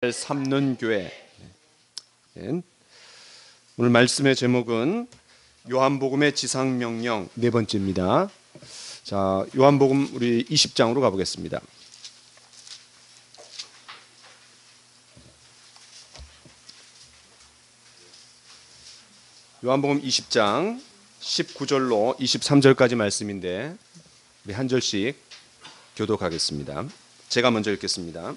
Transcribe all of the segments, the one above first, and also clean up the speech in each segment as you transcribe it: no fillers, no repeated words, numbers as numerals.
삼는 교회. 오늘 말씀의 제목은 요한복음의 지상명령 네 번째입니다. 자, 요한복음 우리 20장으로 가보겠습니다. 요한복음 20장 19절로 23절까지 말씀인데 우리 한 절씩 교독하겠습니다. 제가 먼저 읽겠습니다.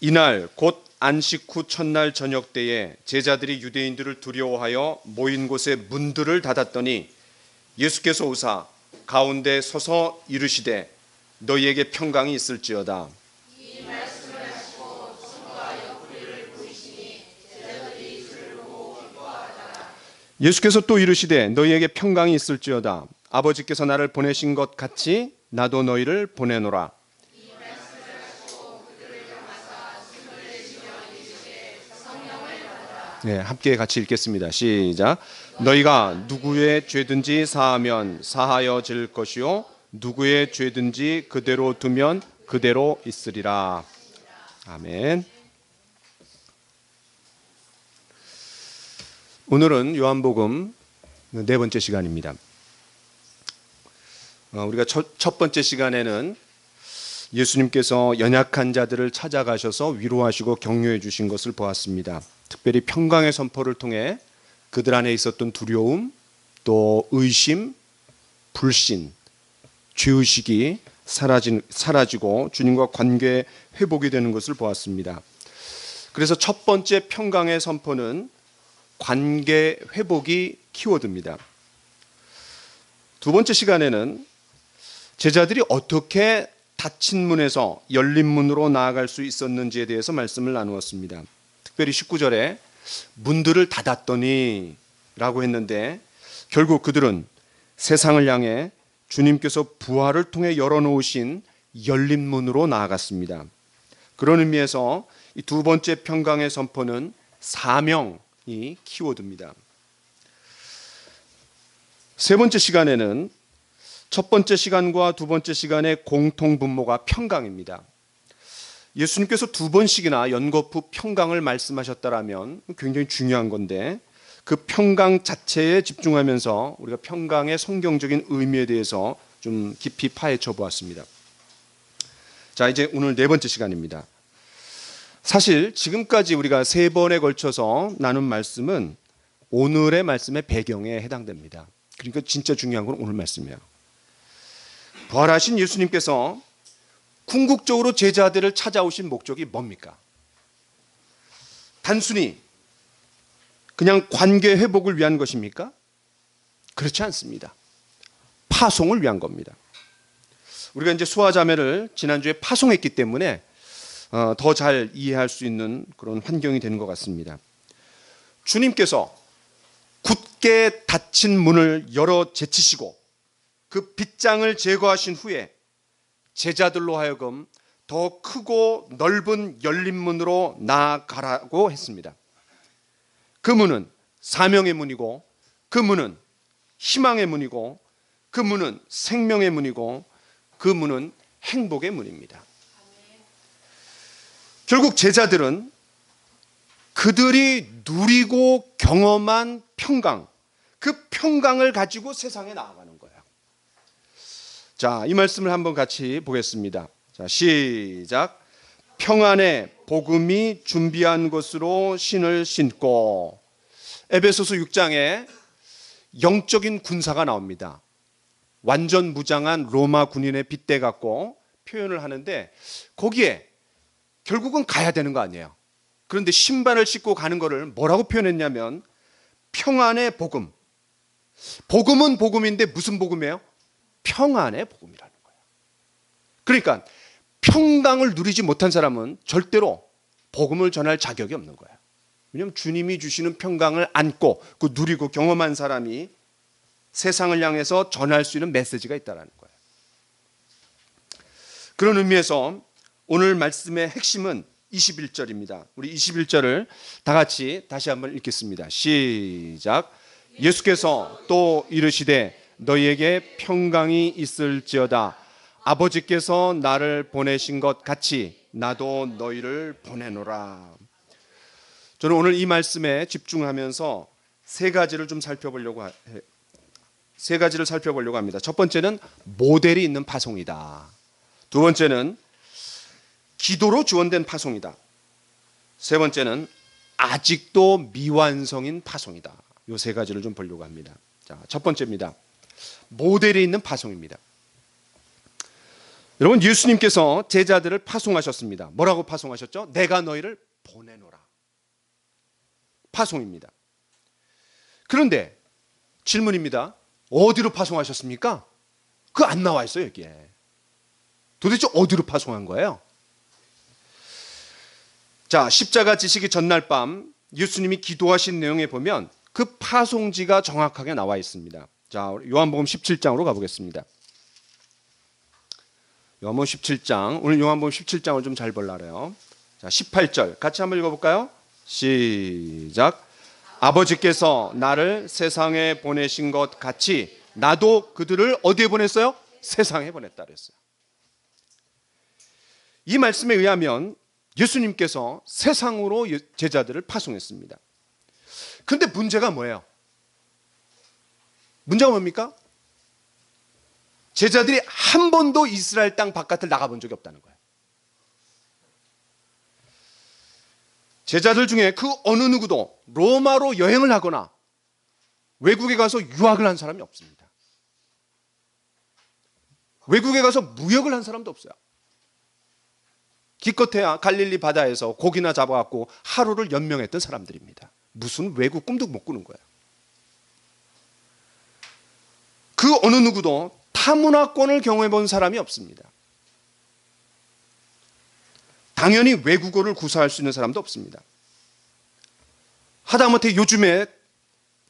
이날 곧 안식 후 첫날 저녁 때에 제자들이 유대인들을 두려워하여 모인 곳에 문들을 닫았더니 예수께서 오사 가운데 서서 이르시되 너희에게 평강이 있을지어다. 이 말씀을 하시고 손과 옆구리를 보이시니 제자들이 주를 보고 기뻐하더라. 예수께서 또 이르시되 너희에게 평강이 있을지어다. 아버지께서 나를 보내신 것 같이 나도 너희를 보내노라. 네, 함께 같이 읽겠습니다. 시작. 너희가 누구의 죄든지 사하면 사하여질 것이요 누구의 죄든지 그대로 두면 그대로 있으리라. 아멘. 오늘은 요한복음 네 번째 시간입니다. 우리가 첫 번째 시간에는 예수님께서 연약한 자들을 찾아가셔서 위로하시고 격려해 주신 것을 보았습니다. 특별히 평강의 선포를 통해 그들 안에 있었던 두려움, 또 의심, 불신, 죄의식이 사라지고 주님과 관계 회복이 되는 것을 보았습니다. 그래서 첫 번째 평강의 선포는 관계 회복이 키워드입니다. 두 번째 시간에는 제자들이 어떻게 닫힌 문에서 열린 문으로 나아갈 수 있었는지에 대해서 말씀을 나누었습니다. 특별히 19절에 문들을 닫았더니 라고 했는데 결국 그들은 세상을 향해 주님께서 부활을 통해 열어놓으신 열린 문으로 나아갔습니다. 그런 의미에서 이 두 번째 평강의 선포는 사명이 키워드입니다. 세 번째 시간에는 첫 번째 시간과 두 번째 시간의 공통분모가 평강입니다. 예수님께서 두 번씩이나 연거푸 평강을 말씀하셨다라면 굉장히 중요한 건데 그 평강 자체에 집중하면서 우리가 평강의 성경적인 의미에 대해서 좀 깊이 파헤쳐 보았습니다. 자, 이제 오늘 네 번째 시간입니다. 사실 지금까지 우리가 세 번에 걸쳐서 나눈 말씀은 오늘의 말씀의 배경에 해당됩니다. 그러니까 진짜 중요한 건 오늘 말씀이에요. 부활하신 예수님께서 궁극적으로 제자들을 찾아오신 목적이 뭡니까? 단순히 그냥 관계 회복을 위한 것입니까? 그렇지 않습니다. 파송을 위한 겁니다. 우리가 이제 수아자매를 지난주에 파송했기 때문에 더 잘 이해할 수 있는 그런 환경이 되는 것 같습니다. 주님께서 굳게 닫힌 문을 열어 제치시고 그 빗장을 제거하신 후에 제자들로 하여금 더 크고 넓은 열린 문으로 나아가라고 했습니다. 그 문은 사명의 문이고 그 문은 희망의 문이고 그 문은 생명의 문이고 그 문은 행복의 문입니다. 결국 제자들은 그들이 누리고 경험한 평강, 그 평강을 가지고 세상에 나아가는 거예요. 자, 이 말씀을 한번 같이 보겠습니다. 자, 시작. 평안의 복음이 준비한 것으로 신을 신고. 에베소서 6장에 영적인 군사가 나옵니다. 완전 무장한 로마 군인의 빗대 갖고 표현을 하는데 거기에 결국은 가야 되는 거 아니에요. 그런데 신발을 신고 가는 거를 뭐라고 표현했냐면 평안의 복음. 복음은 복음인데 무슨 복음이에요? 평안의 복음이라는 거예요. 그러니까 평강을 누리지 못한 사람은 절대로 복음을 전할 자격이 없는 거예요. 왜냐하면 주님이 주시는 평강을 안고 그 누리고 경험한 사람이 세상을 향해서 전할 수 있는 메시지가 있다는 거예요. 그런 의미에서 오늘 말씀의 핵심은 21절입니다. 우리 21절을 다 같이 다시 한번 읽겠습니다. 시작. 예수께서 또 이르시되 너희에게 평강이 있을지어다. 아버지께서 나를 보내신 것 같이 나도 너희를 보내노라. 저는 오늘 이 말씀에 집중하면서 세 가지를 살펴보려고 합니다. 첫 번째는 모델이 있는 파송이다. 두 번째는 기도로 지원된 파송이다. 세 번째는 아직도 미완성인 파송이다. 이 세 가지를 좀 보려고 합니다. 자, 첫 번째입니다. 모델이 있는 파송입니다. 여러분, 예수님께서 제자들을 파송하셨습니다. 뭐라고 파송하셨죠? 내가 너희를 보내노라. 파송입니다. 그런데 질문입니다. 어디로 파송하셨습니까? 그거 안 나와 있어요, 여기에. 도대체 어디로 파송한 거예요? 자, 십자가 지시기 전날 밤 예수님이 기도하신 내용에 보면 그 파송지가 정확하게 나와 있습니다. 자, 요한복음 17장으로 가보겠습니다. 요한복음 17장, 오늘 요한복음 17장을 좀 잘 보려고요. 자, 18절 같이 한번 읽어볼까요? 시작. 아버지께서 나를 세상에 보내신 것 같이 나도 그들을 어디에 보냈어요? 세상에 보냈다 그랬어요. 이 말씀에 의하면 예수님께서 세상으로 제자들을 파송했습니다. 그런데 문제가 뭐예요? 문제가 뭡니까? 제자들이 한 번도 이스라엘 땅 바깥을 나가본 적이 없다는 거예요. 제자들 중에 그 어느 누구도 로마로 여행을 하거나 외국에 가서 유학을 한 사람이 없습니다. 외국에 가서 무역을 한 사람도 없어요. 기껏해야 갈릴리 바다에서 고기나 잡아갖고 하루를 연명했던 사람들입니다. 무슨 외국 꿈도 못 꾸는 거예요. 그 어느 누구도 타문화권을 경험해 본 사람이 없습니다. 당연히 외국어를 구사할 수 있는 사람도 없습니다. 하다못해 요즘에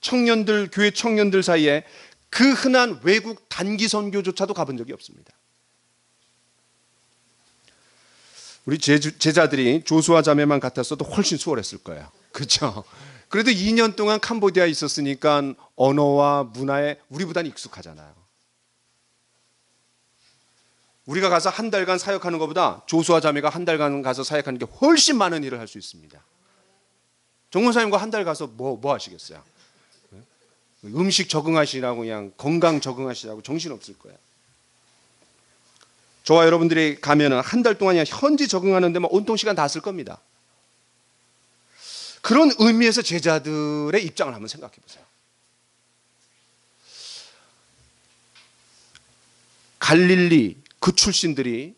청년들, 교회 청년들 사이에 그 흔한 외국 단기 선교조차도 가본 적이 없습니다. 우리 제자들이 조수아 자매만 같았어도 훨씬 수월했을 거예요. 그렇죠? 그래도 2년 동안 캄보디아에 있었으니까 언어와 문화에 우리보다는 익숙하잖아요. 우리가 가서 한 달간 사역하는 것보다 조수아 자매가 한 달간 가서 사역하는 게 훨씬 많은 일을 할 수 있습니다. 정문사님과 한 달 가서 뭐 하시겠어요? 음식 적응하시라고 그냥 건강 적응하시라고 정신없을 거예요. 저와 여러분들이 가면은 한 달 동안 그냥 현지 적응하는데 뭐 온통 시간 다 쓸 겁니다. 그런 의미에서 제자들의 입장을 한번 생각해 보세요. 갈릴리 그 출신들이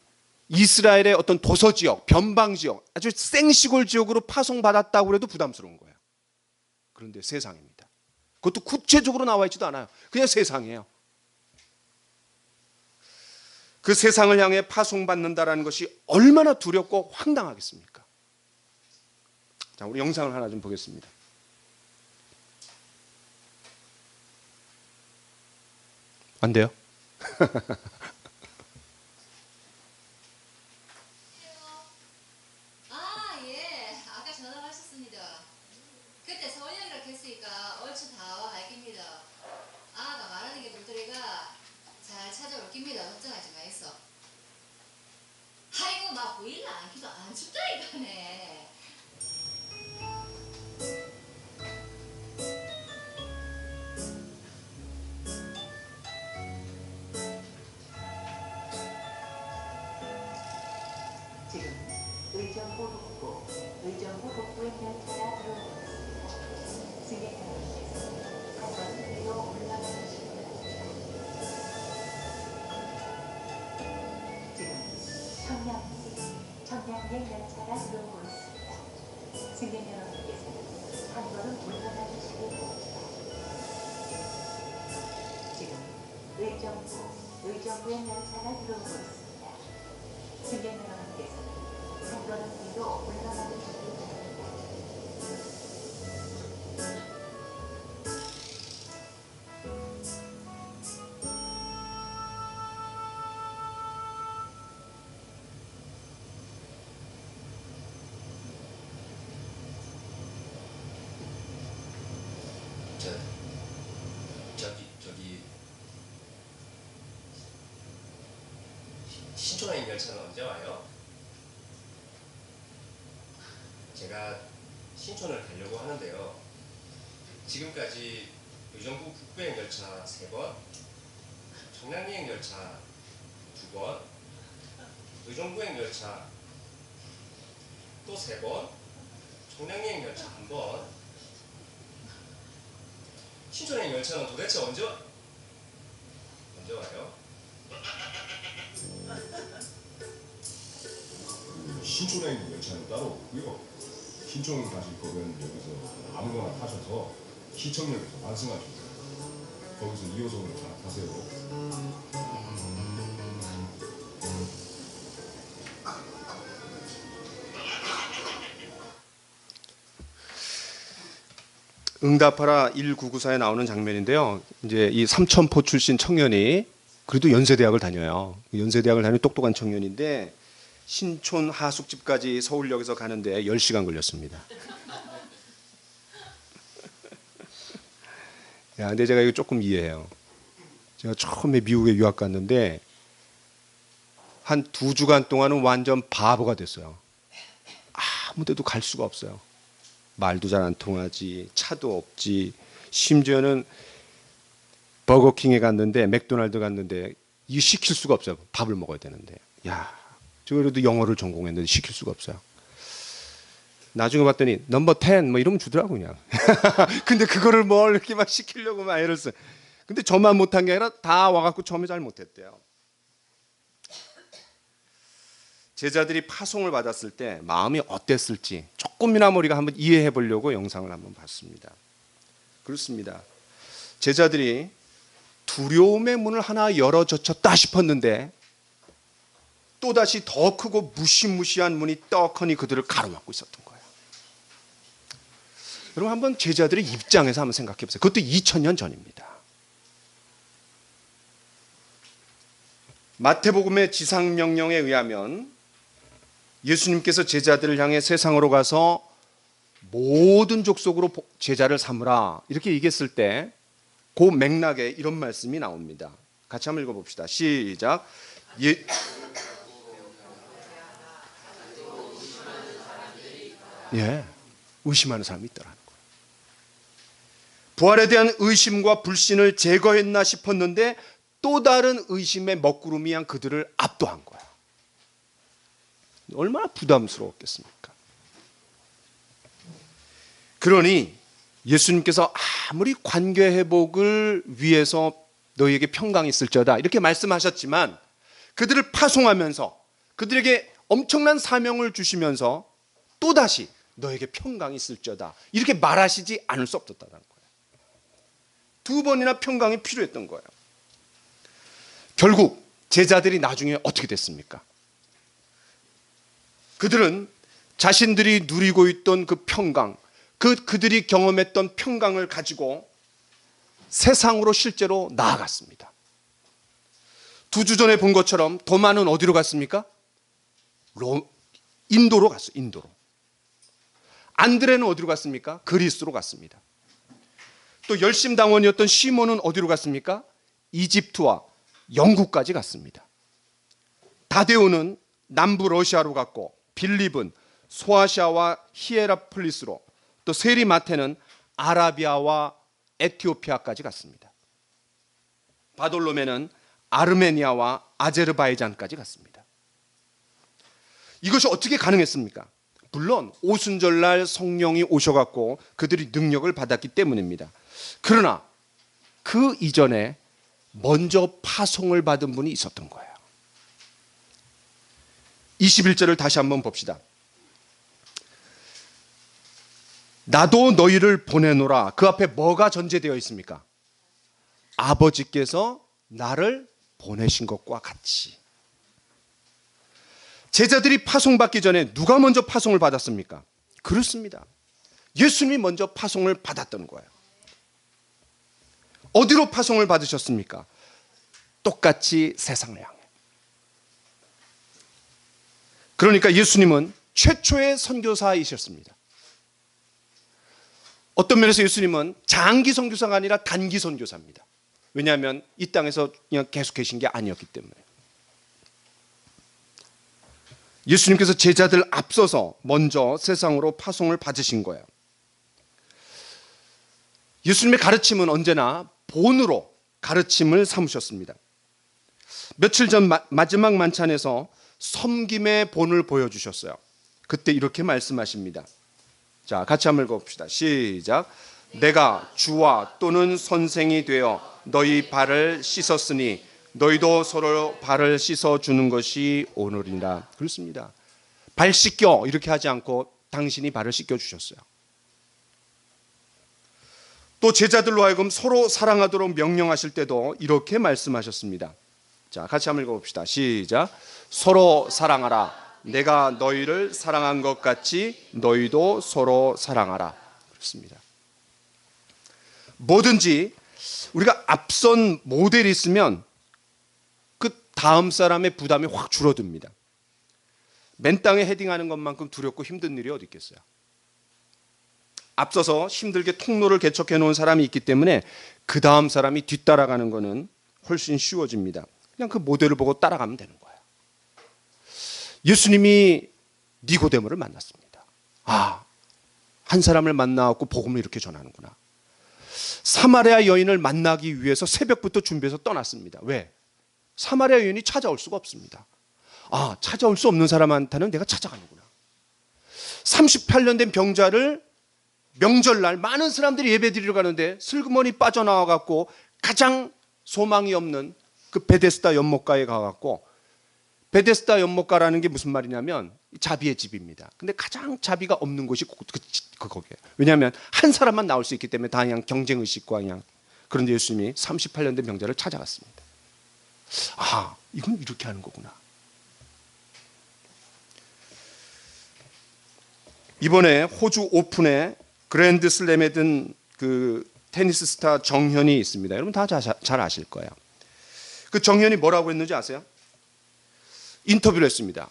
이스라엘의 어떤 도서지역, 변방지역, 아주 생시골 지역으로 파송받았다고 해도 부담스러운 거예요. 그런데 세상입니다. 그것도 구체적으로 나와 있지도 않아요. 그냥 세상이에요. 그 세상을 향해 파송받는다라는 것이 얼마나 두렵고 황당하겠습니까? 자, 우리 영상을 하나 좀 보겠습니다. 안 돼요? 아까 전화하셨습니다. 그때 서울역이라고 했으니까 얼추 다 알깁니다. 아가 말하는 게 물소리가 잘 찾아올 깁니다. 걱정하지 마있어. 아이고 막 보일라 않기도 안 춥다 이거네. 지금 의정부 북부 북부에 열차가 들어오고 있습니다. 승객여러분께서 한 번 위로 올라가 주십니다. 지금 청량리 열차가 들어오고 있습니다. 승객 여러분께서는 한 걸음 올라가 주시기 바랍니다. 지금 의정부에 열차가 들어오고 있습니다. 승객 여러분께서는 한 걸음 위로 올라가 주시기 바랍니다. 저기 신촌행 열차는 언제 와요? 제가 신촌을 가려고 하는데요. 지금까지 의정부 북부행 열차 3번, 청량리행 열차 2번, 의정부행 열차 또 3번, 청량리행 열차 1번, 신촌행 열차는 도대체 언제 와요? 신촌행 열차는 따로 없고요. 신촌 가실 거면 여기서 아무거나 타셔서 시청역에서 환승하시면 거기서 2호선으로 갈아타세요. 응답하라 1994에 나오는 장면인데요. 이제 이 삼천포 출신 청년이 그래도 연세대학을 다녀요. 연세대학을 다니는 똑똑한 청년인데 신촌 하숙집까지 서울역에서 가는데 10시간 걸렸습니다. 야, 근데 제가 이거 조금 이해해요. 제가 처음에 미국에 유학 갔는데 한 2주간 동안은 완전 바보가 됐어요. 아무 데도 갈 수가 없어요. 말도 잘 안 통하지, 차도 없지. 심지어는 버거킹에 갔는데, 맥도날드 갔는데 이거 시킬 수가 없어요. 밥을 먹어야 되는데. 야, 저 그래도 영어를 전공했는데 시킬 수가 없어요. 나중에 봤더니 넘버 10 뭐 이러면 주더라고 그냥. 근데 그거를 뭘 이렇게 막 시키려고 막 애를 써. 근데 저만 못한 게 아니라 다 와갖고 처음에 잘 못했대요. 제자들이 파송을 받았을 때 마음이 어땠을지 조금이나마 우리가 한번 이해해 보려고 영상을 한번 봤습니다. 그렇습니다. 제자들이 두려움의 문을 하나 열어젖혔다 싶었는데 또다시 더 크고 무시무시한 문이 떡하니 그들을 가로막고 있었던 거예요. 여러분 한번 제자들의 입장에서 한번 생각해 보세요. 그것도 2000년 전입니다. 마태복음의 지상명령에 의하면 예수님께서 제자들을 향해 세상으로 가서 모든 족속으로 제자를 삼으라 이렇게 얘기했을 때 그 맥락에 이런 말씀이 나옵니다. 같이 한번 읽어봅시다. 시작. 의심하는 사람이 있더라는 거예요. 부활에 대한 의심과 불신을 제거했나 싶었는데 또 다른 의심의 먹구름이 한 그들을 압도한 거야. 얼마나 부담스러웠겠습니까? 그러니 예수님께서 아무리 관계 회복을 위해서 너희에게 평강이 있을지어다 이렇게 말씀하셨지만 그들을 파송하면서 그들에게 엄청난 사명을 주시면서 또다시 너에게 평강이 있을지어다 이렇게 말하시지 않을 수 없었다는 거예요. 2번이나 평강이 필요했던 거예요. 결국 제자들이 나중에 어떻게 됐습니까? 그들은 자신들이 누리고 있던 그 평강, 그들이 경험했던 평강을 가지고 세상으로 실제로 나아갔습니다. 2주 전에 본 것처럼 도마는 어디로 갔습니까? 인도로 갔어요. 인도로. 안드레는 어디로 갔습니까? 그리스로 갔습니다. 또 열심당원이었던 시몬은 어디로 갔습니까? 이집트와 영국까지 갔습니다. 다데오는 남부 러시아로 갔고 빌립은 소아시아와 히에라폴리스로 또 세리마테는 아라비아와 에티오피아까지 갔습니다. 바돌로메는 아르메니아와 아제르바이잔까지 갔습니다. 이것이 어떻게 가능했습니까? 물론 오순절날 성령이 오셔갖고 그들이 능력을 받았기 때문입니다. 그러나 그 이전에 먼저 파송을 받은 분이 있었던 거예요. 21절을 다시 한번 봅시다. 나도 너희를 보내노라. 그 앞에 뭐가 전제되어 있습니까? 아버지께서 나를 보내신 것과 같이. 제자들이 파송받기 전에 누가 먼저 파송을 받았습니까? 그렇습니다. 예수님이 먼저 파송을 받았던 거예요. 어디로 파송을 받으셨습니까? 똑같이 세상을 향해. 그러니까 예수님은 최초의 선교사이셨습니다. 어떤 면에서 예수님은 장기 선교사가 아니라 단기 선교사입니다. 왜냐하면 이 땅에서 그냥 계속 계신 게 아니었기 때문에. 예수님께서 제자들 앞서서 먼저 세상으로 파송을 받으신 거예요. 예수님의 가르침은 언제나 본으로 가르침을 삼으셨습니다. 며칠 전 마지막 만찬에서 섬김의 본을 보여주셨어요. 그때 이렇게 말씀하십니다. 자, 같이 한번 읽어봅시다. 시작. 내가 주와 또는 선생이 되어 너희 발을 씻었으니 너희도 서로 발을 씻어주는 것이 오늘이라. 그렇습니다. 발 씻겨 이렇게 하지 않고 당신이 발을 씻겨주셨어요. 또 제자들로 하여금 서로 사랑하도록 명령하실 때도 이렇게 말씀하셨습니다. 자, 같이 한번 읽어봅시다. 시작. 서로 사랑하라. 내가 너희를 사랑한 것 같이 너희도 서로 사랑하라. 그렇습니다. 뭐든지 우리가 앞선 모델이 있으면 그 다음 사람의 부담이 확 줄어듭니다. 맨 땅에 헤딩하는 것만큼 두렵고 힘든 일이 어디 있겠어요. 앞서서 힘들게 통로를 개척해 놓은 사람이 있기 때문에 그 다음 사람이 뒤따라가는 것은 훨씬 쉬워집니다. 그냥 그 모델을 보고 따라가면 되는 거예요. 예수님이 니고데모를 만났습니다. 아, 한 사람을 만나고 복음을 이렇게 전하는구나. 사마리아 여인을 만나기 위해서 새벽부터 준비해서 떠났습니다. 왜? 사마리아 여인이 찾아올 수가 없습니다. 아, 찾아올 수 없는 사람한테는 내가 찾아가는구나. 38년 된 병자를 명절날 많은 사람들이 예배드리러 가는데 슬그머니 빠져나와갖고 가장 소망이 없는 그 베데스다 연못가에 가갖고, 베데스다 연못가라는 게 무슨 말이냐면 자비의 집입니다. 근데 가장 자비가 없는 곳이 거기에요. 왜냐하면 한 사람만 나올 수 있기 때문에 다 그냥 경쟁의식과 그냥. 그런데 예수님이 38년 된 병자를 찾아갔습니다. 아, 이건 이렇게 하는 거구나. 이번에 호주 오픈에 그랜드 슬램에 든 그 테니스 스타 정현이 있습니다. 여러분 다 잘 아실 거예요. 그 정현이 뭐라고 했는지 아세요? 인터뷰를 했습니다.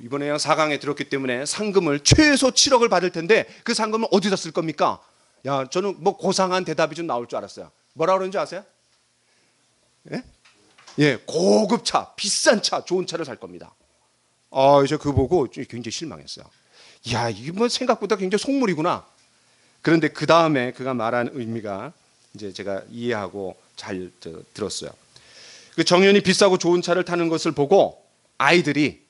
이번에 4강에 들었기 때문에 상금을 최소 7억을 받을 텐데 그 상금을 어디다 쓸 겁니까? 야, 저는 뭐 고상한 대답이 좀 나올 줄 알았어요. 뭐라고 그러는지 아세요? 예? 예, 고급 차, 비싼 차, 좋은 차를 살 겁니다. 저 그거 보고 굉장히 실망했어요. 야, 이게 뭐 생각보다 굉장히 속물이구나. 그런데 그 다음에 그가 말한 의미가 이제 제가 이해하고 잘 들었어요. 그 정연이 비싸고 좋은 차를 타는 것을 보고 아이들이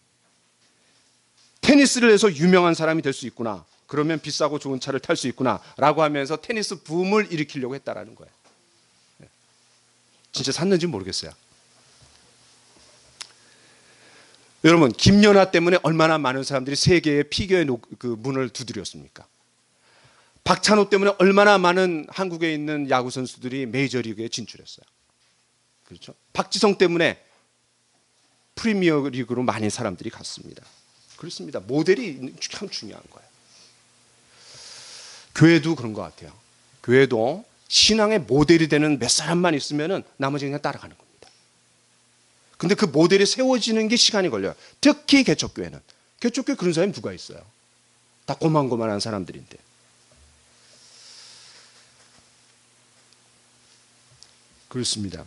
테니스를 해서 유명한 사람이 될 수 있구나. 그러면 비싸고 좋은 차를 탈 수 있구나. 라고 하면서 테니스 붐을 일으키려고 했다라는 거예요. 진짜 샀는지 모르겠어요. 여러분, 김연아 때문에 얼마나 많은 사람들이 세계의 피겨의 그 문을 두드렸습니까? 박찬호 때문에 얼마나 많은 한국에 있는 야구 선수들이 메이저리그에 진출했어요. 그렇죠? 박지성 때문에 프리미어 리그로 많은 사람들이 갔습니다. 그렇습니다. 모델이 참 중요한 거예요. 교회도 그런 것 같아요. 교회도 신앙의 모델이 되는 몇 사람만 있으면 나머지 그냥 따라가는 겁니다. 근데 그 모델이 세워지는 게 시간이 걸려요. 특히 개척교회는. 개척교회 그런 사람이 누가 있어요? 다 고만고만한 사람들인데. 그렇습니다.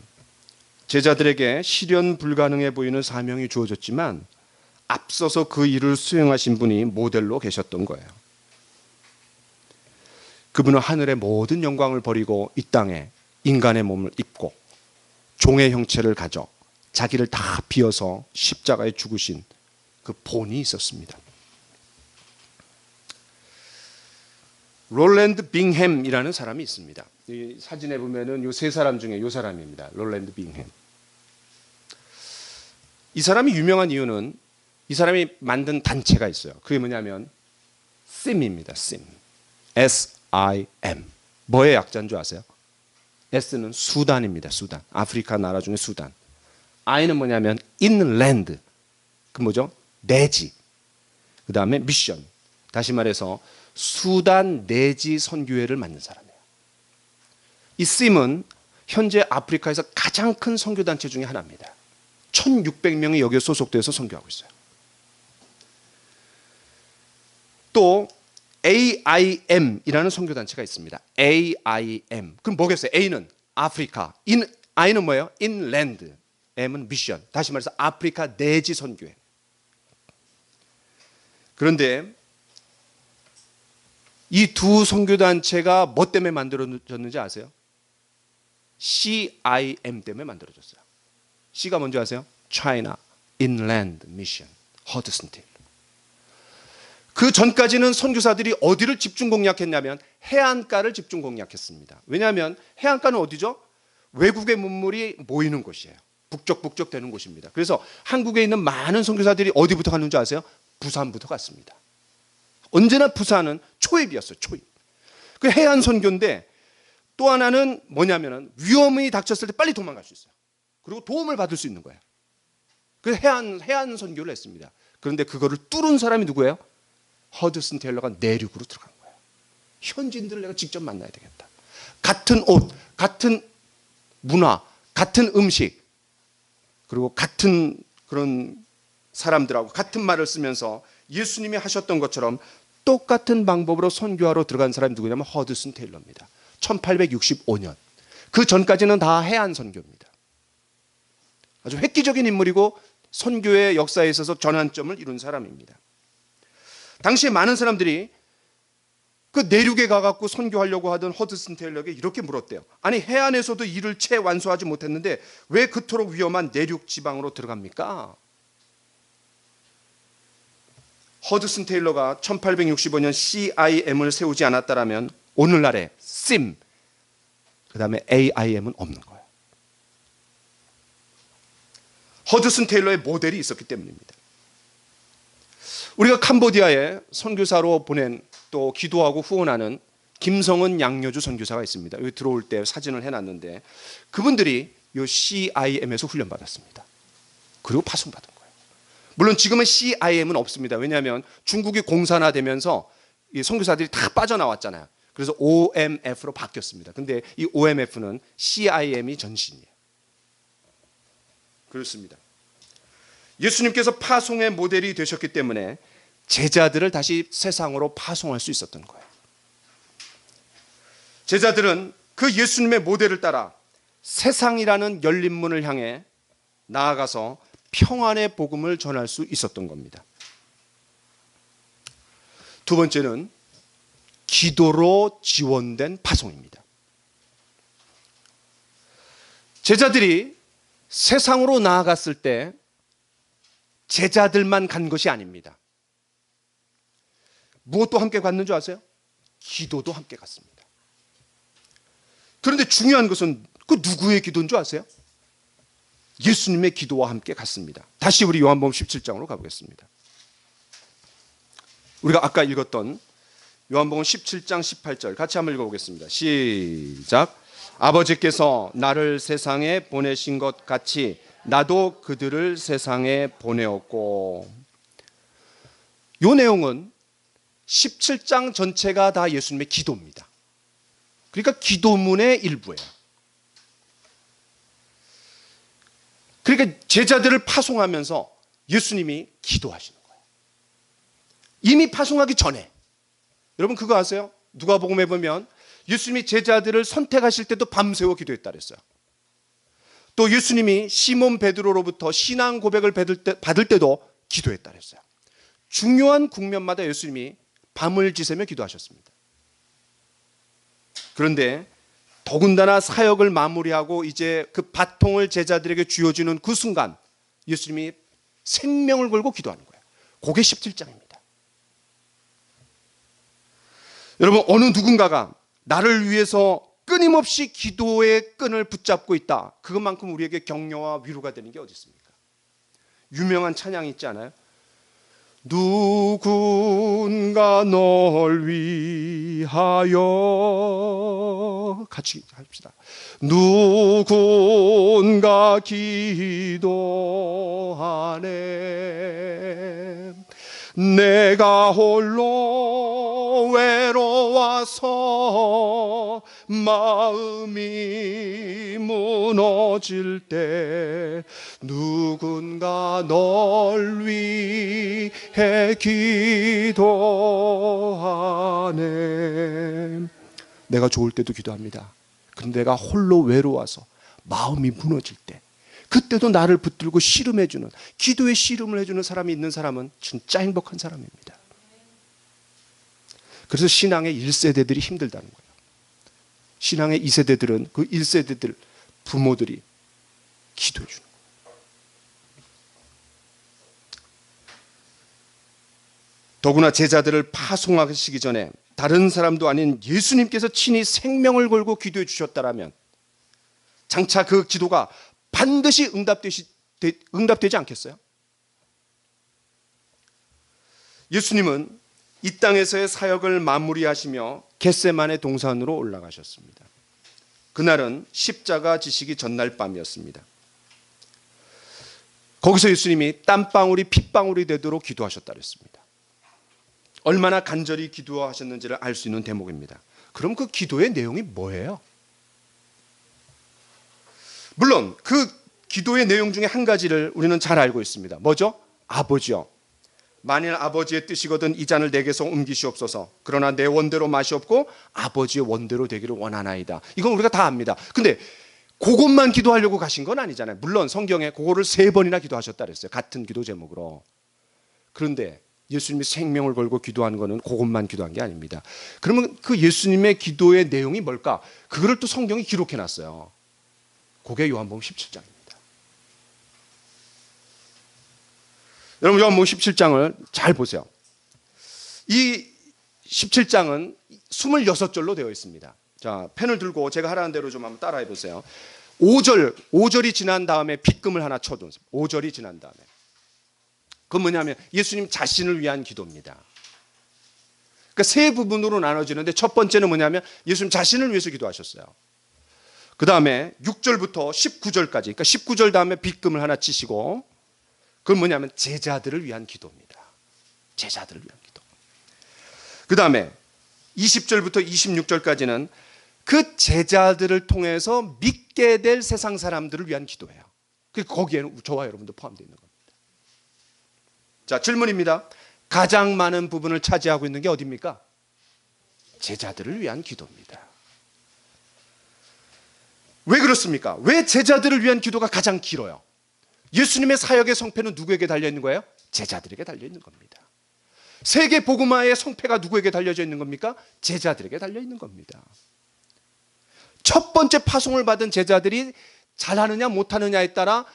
제자들에게 실현 불가능해 보이는 사명이 주어졌지만 앞서서 그 일을 수행하신 분이 모델로 계셨던 거예요. 그분은 하늘의 모든 영광을 버리고 이 땅에 인간의 몸을 입고 종의 형체를 가져 자기를 다 비워서 십자가에 죽으신 그 본이 있었습니다. 롤랜드 빙햄이라는 사람이 있습니다. 이 사진에 보면은 요 세 사람 중에 요 사람입니다. 롤랜드 빙햄. 이 사람이 유명한 이유는 이 사람이 만든 단체가 있어요. 그게 뭐냐면 SIM입니다. SIM. S-I-M. 뭐의 약자인 줄 아세요? S는 수단입니다. 수단. 아프리카 나라 중에 수단. I는 뭐냐면 inland. 그 뭐죠? 내지. 그 다음에 미션. 다시 말해서 수단 내지 선교회를 만든 사람이에요. 이 SIM은 현재 아프리카에서 가장 큰 선교단체 중에 하나입니다. 1600명이 여기에 소속돼서 선교하고 있어요. 또 AIM이라는 선교단체가 있습니다. AIM. 그럼 뭐겠어요? A는 아프리카, I는 뭐예요? 인랜드, M은 미션. 다시 말해서 아프리카 내지 선교회. 그런데 이 두 선교단체가 뭐 때문에 만들어졌는지 아세요? CIM 때문에 만들어졌어요. C가 뭔지 아세요? China Inland Mission, 허드슨 테일러. 그 전까지는 선교사들이 어디를 집중 공략했냐면 해안가를 집중 공략했습니다. 왜냐하면 해안가는 어디죠? 외국의 문물이 모이는 곳이에요. 북적북적 되는 곳입니다. 그래서 한국에 있는 많은 선교사들이 어디부터 갔는지 아세요? 부산부터 갔습니다. 언제나 부산은 초입이었어요. 초입. 그 해안 선교인데 또 하나는 뭐냐면은 위험이 닥쳤을 때 빨리 도망갈 수 있어요. 그리고 도움을 받을 수 있는 거예요. 그 해안 선교를 했습니다. 그런데 그거를 뚫은 사람이 누구예요? 허드슨 테일러가 내륙으로 들어간 거예요. 현지인들을 내가 직접 만나야 되겠다. 같은 옷, 같은 문화, 같은 음식, 그리고 같은 그런 사람들하고 같은 말을 쓰면서 예수님이 하셨던 것처럼 똑같은 방법으로 선교하러 들어간 사람이 누구냐면 허드슨 테일러입니다. 1865년. 그 전까지는 다 해안 선교입니다. 아주 획기적인 인물이고 선교의 역사에 있어서 전환점을 이룬 사람입니다. 당시에 많은 사람들이 그 내륙에 가갖고 선교하려고 하던 허드슨 테일러에게 이렇게 물었대요. 아니 해안에서도 일을 채 완수하지 못했는데 왜 그토록 위험한 내륙 지방으로 들어갑니까? 허드슨 테일러가 1865년 CIM을 세우지 않았다라면 오늘날의 SIM, 그 다음에 AIM은 없는 거예요. 허드슨 테일러의 모델이 있었기 때문입니다. 우리가 캄보디아에 선교사로 보낸 또 기도하고 후원하는 김성은 양효주 선교사가 있습니다. 여기 들어올 때 사진을 해놨는데 그분들이 이 CIM에서 훈련받았습니다. 그리고 파송받은 거예요. 물론 지금은 CIM은 없습니다. 왜냐하면 중국이 공산화되면서 이 선교사들이 다 빠져나왔잖아요. 그래서 OMF로 바뀌었습니다. 근데 이 OMF는 CIM이 전신이에요. 그렇습니다. 예수님께서 파송의 모델이 되셨기 때문에 제자들을 다시 세상으로 파송할 수 있었던 거예요. 제자들은 그 예수님의 모델을 따라 세상이라는 열린 문을 향해 나아가서 평안의 복음을 전할 수 있었던 겁니다. 두 번째는 기도로 지원된 파송입니다. 제자들이 세상으로 나아갔을 때 제자들만 간 것이 아닙니다. 무엇도 함께 갔는 줄 아세요? 기도도 함께 갔습니다. 그런데 중요한 것은 그 누구의 기도인 줄 아세요? 예수님의 기도와 함께 갔습니다. 다시 우리 요한복음 17장으로 가보겠습니다. 우리가 아까 읽었던 요한복음 17장 18절 같이 한번 읽어보겠습니다. 시작. 아버지께서 나를 세상에 보내신 것 같이 나도 그들을 세상에 보내었고. 이 내용은 17장 전체가 다 예수님의 기도입니다. 그러니까 기도문의 일부예요. 그러니까 제자들을 파송하면서 예수님이 기도하시는 거예요. 이미 파송하기 전에. 여러분 그거 아세요? 누가복음에 보면 예수님이 제자들을 선택하실 때도 밤새워 기도했다 그랬어요. 또 예수님이 시몬 베드로로부터 신앙 고백을 받을 때도 기도했다 그랬어요. 중요한 국면마다 예수님이 밤을 지새며 기도하셨습니다. 그런데 더군다나 사역을 마무리하고 이제 그 바통을 제자들에게 쥐어주는 그 순간 예수님이 생명을 걸고 기도하는 거예요. 그게 17장입니다. 여러분 어느 누군가가 나를 위해서 끊임없이 기도의 끈을 붙잡고 있다. 그것만큼 우리에게 격려와 위로가 되는 게 어디 있습니까? 유명한 찬양이 있지 않아요? 누군가 널 위하여 같이 합시다. 누군가 기도하네. 내가 홀로 외로워서 마음이 무너질 때 누군가 널 위해 기도하네. 내가 좋을 때도 기도합니다. 그런데 내가 홀로 외로워서 마음이 무너질 때 그때도 나를 붙들고 씨름해주는, 기도의 씨름을 해주는 사람이 있는 사람은 진짜 행복한 사람입니다. 그래서 신앙의 1세대들이 힘들다는 거예요. 신앙의 2세대들은 그 1세대들 부모들이 기도해 주는 거예요. 더구나 제자들을 파송하시기 전에 다른 사람도 아닌 예수님께서 친히 생명을 걸고 기도해 주셨다라면 장차 그 기도가 반드시 응답되지 않겠어요? 예수님은 이 땅에서의 사역을 마무리하시며 겟세마네 동산으로 올라가셨습니다. 그날은 십자가 지시기 전날 밤이었습니다. 거기서 예수님이 땀방울이 핏방울이 되도록 기도하셨다 그랬습니다. 얼마나 간절히 기도하셨는지를 알 수 있는 대목입니다. 그럼 그 기도의 내용이 뭐예요? 물론 그 기도의 내용 중에 한 가지를 우리는 잘 알고 있습니다. 뭐죠? 아버지여, 만일 아버지의 뜻이거든 이 잔을 내게서 옮기시옵소서. 그러나 내 원대로 마시옵고 아버지의 원대로 되기를 원하나이다. 이건 우리가 다 압니다. 근데 그것만 기도하려고 가신 건 아니잖아요. 물론 성경에 그거를 3번이나 기도하셨다 그랬어요. 같은 기도 제목으로. 그런데 예수님이 생명을 걸고 기도하는 거는 그것만 기도한 게 아닙니다. 그러면 그 예수님의 기도의 내용이 뭘까? 그거를 또 성경이 기록해 놨어요. 그게 요한복음 17장입니다. 여러분 요한복음 17장을 잘 보세요. 이 17장은 26절로 되어 있습니다. 자, 펜을 들고 제가 하라는 대로 좀 한번 따라해 보세요. 5절이 지난 다음에 빗금을 하나 쳐둔 5절이 지난 다음에. 그건 뭐냐면 예수님 자신을 위한 기도입니다. 그러니까 세 부분으로 나눠지는데 첫 번째는 뭐냐면 예수님 자신을 위해서 기도하셨어요. 그 다음에 6절부터 19절까지, 그러니까 19절 다음에 빗금을 하나 치시고, 그건 뭐냐면 제자들을 위한 기도입니다. 제자들을 위한 기도. 그 다음에 20절부터 26절까지는 그 제자들을 통해서 믿게 될 세상 사람들을 위한 기도예요. 거기에는 저와 여러분도 포함되어 있는 겁니다. 자, 질문입니다. 가장 많은 부분을 차지하고 있는 게 어디입니까? 제자들을 위한 기도입니다. 왜 그렇습니까? 왜 제자들을 위한 기도가 가장 길어요? 예수님의 사역의 성패는 누구에게 달려있는 거예요? 제자들에게 달려있는 겁니다. 세계 복음화의 성패가 누구에게 달려져 있는 겁니까? 제자들에게 달려있는 겁니다. 첫 번째 파송을 받은 제자들이 잘하느냐 못하느냐에 따라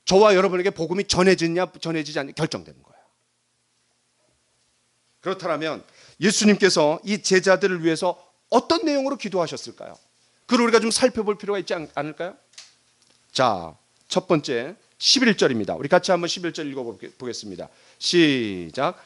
저와 여러분에게 복음이 전해지냐 전해지지 않냐 결정되는 거예요. 그렇다면 예수님께서 이 제자들을 위해서 어떤 내용으로 기도하셨을까요? 그걸 우리가 좀 살펴볼 필요가 있지 않을까요? 자, 첫 번째 11절입니다. 우리 같이 한번 11절 읽어보겠습니다. 시작.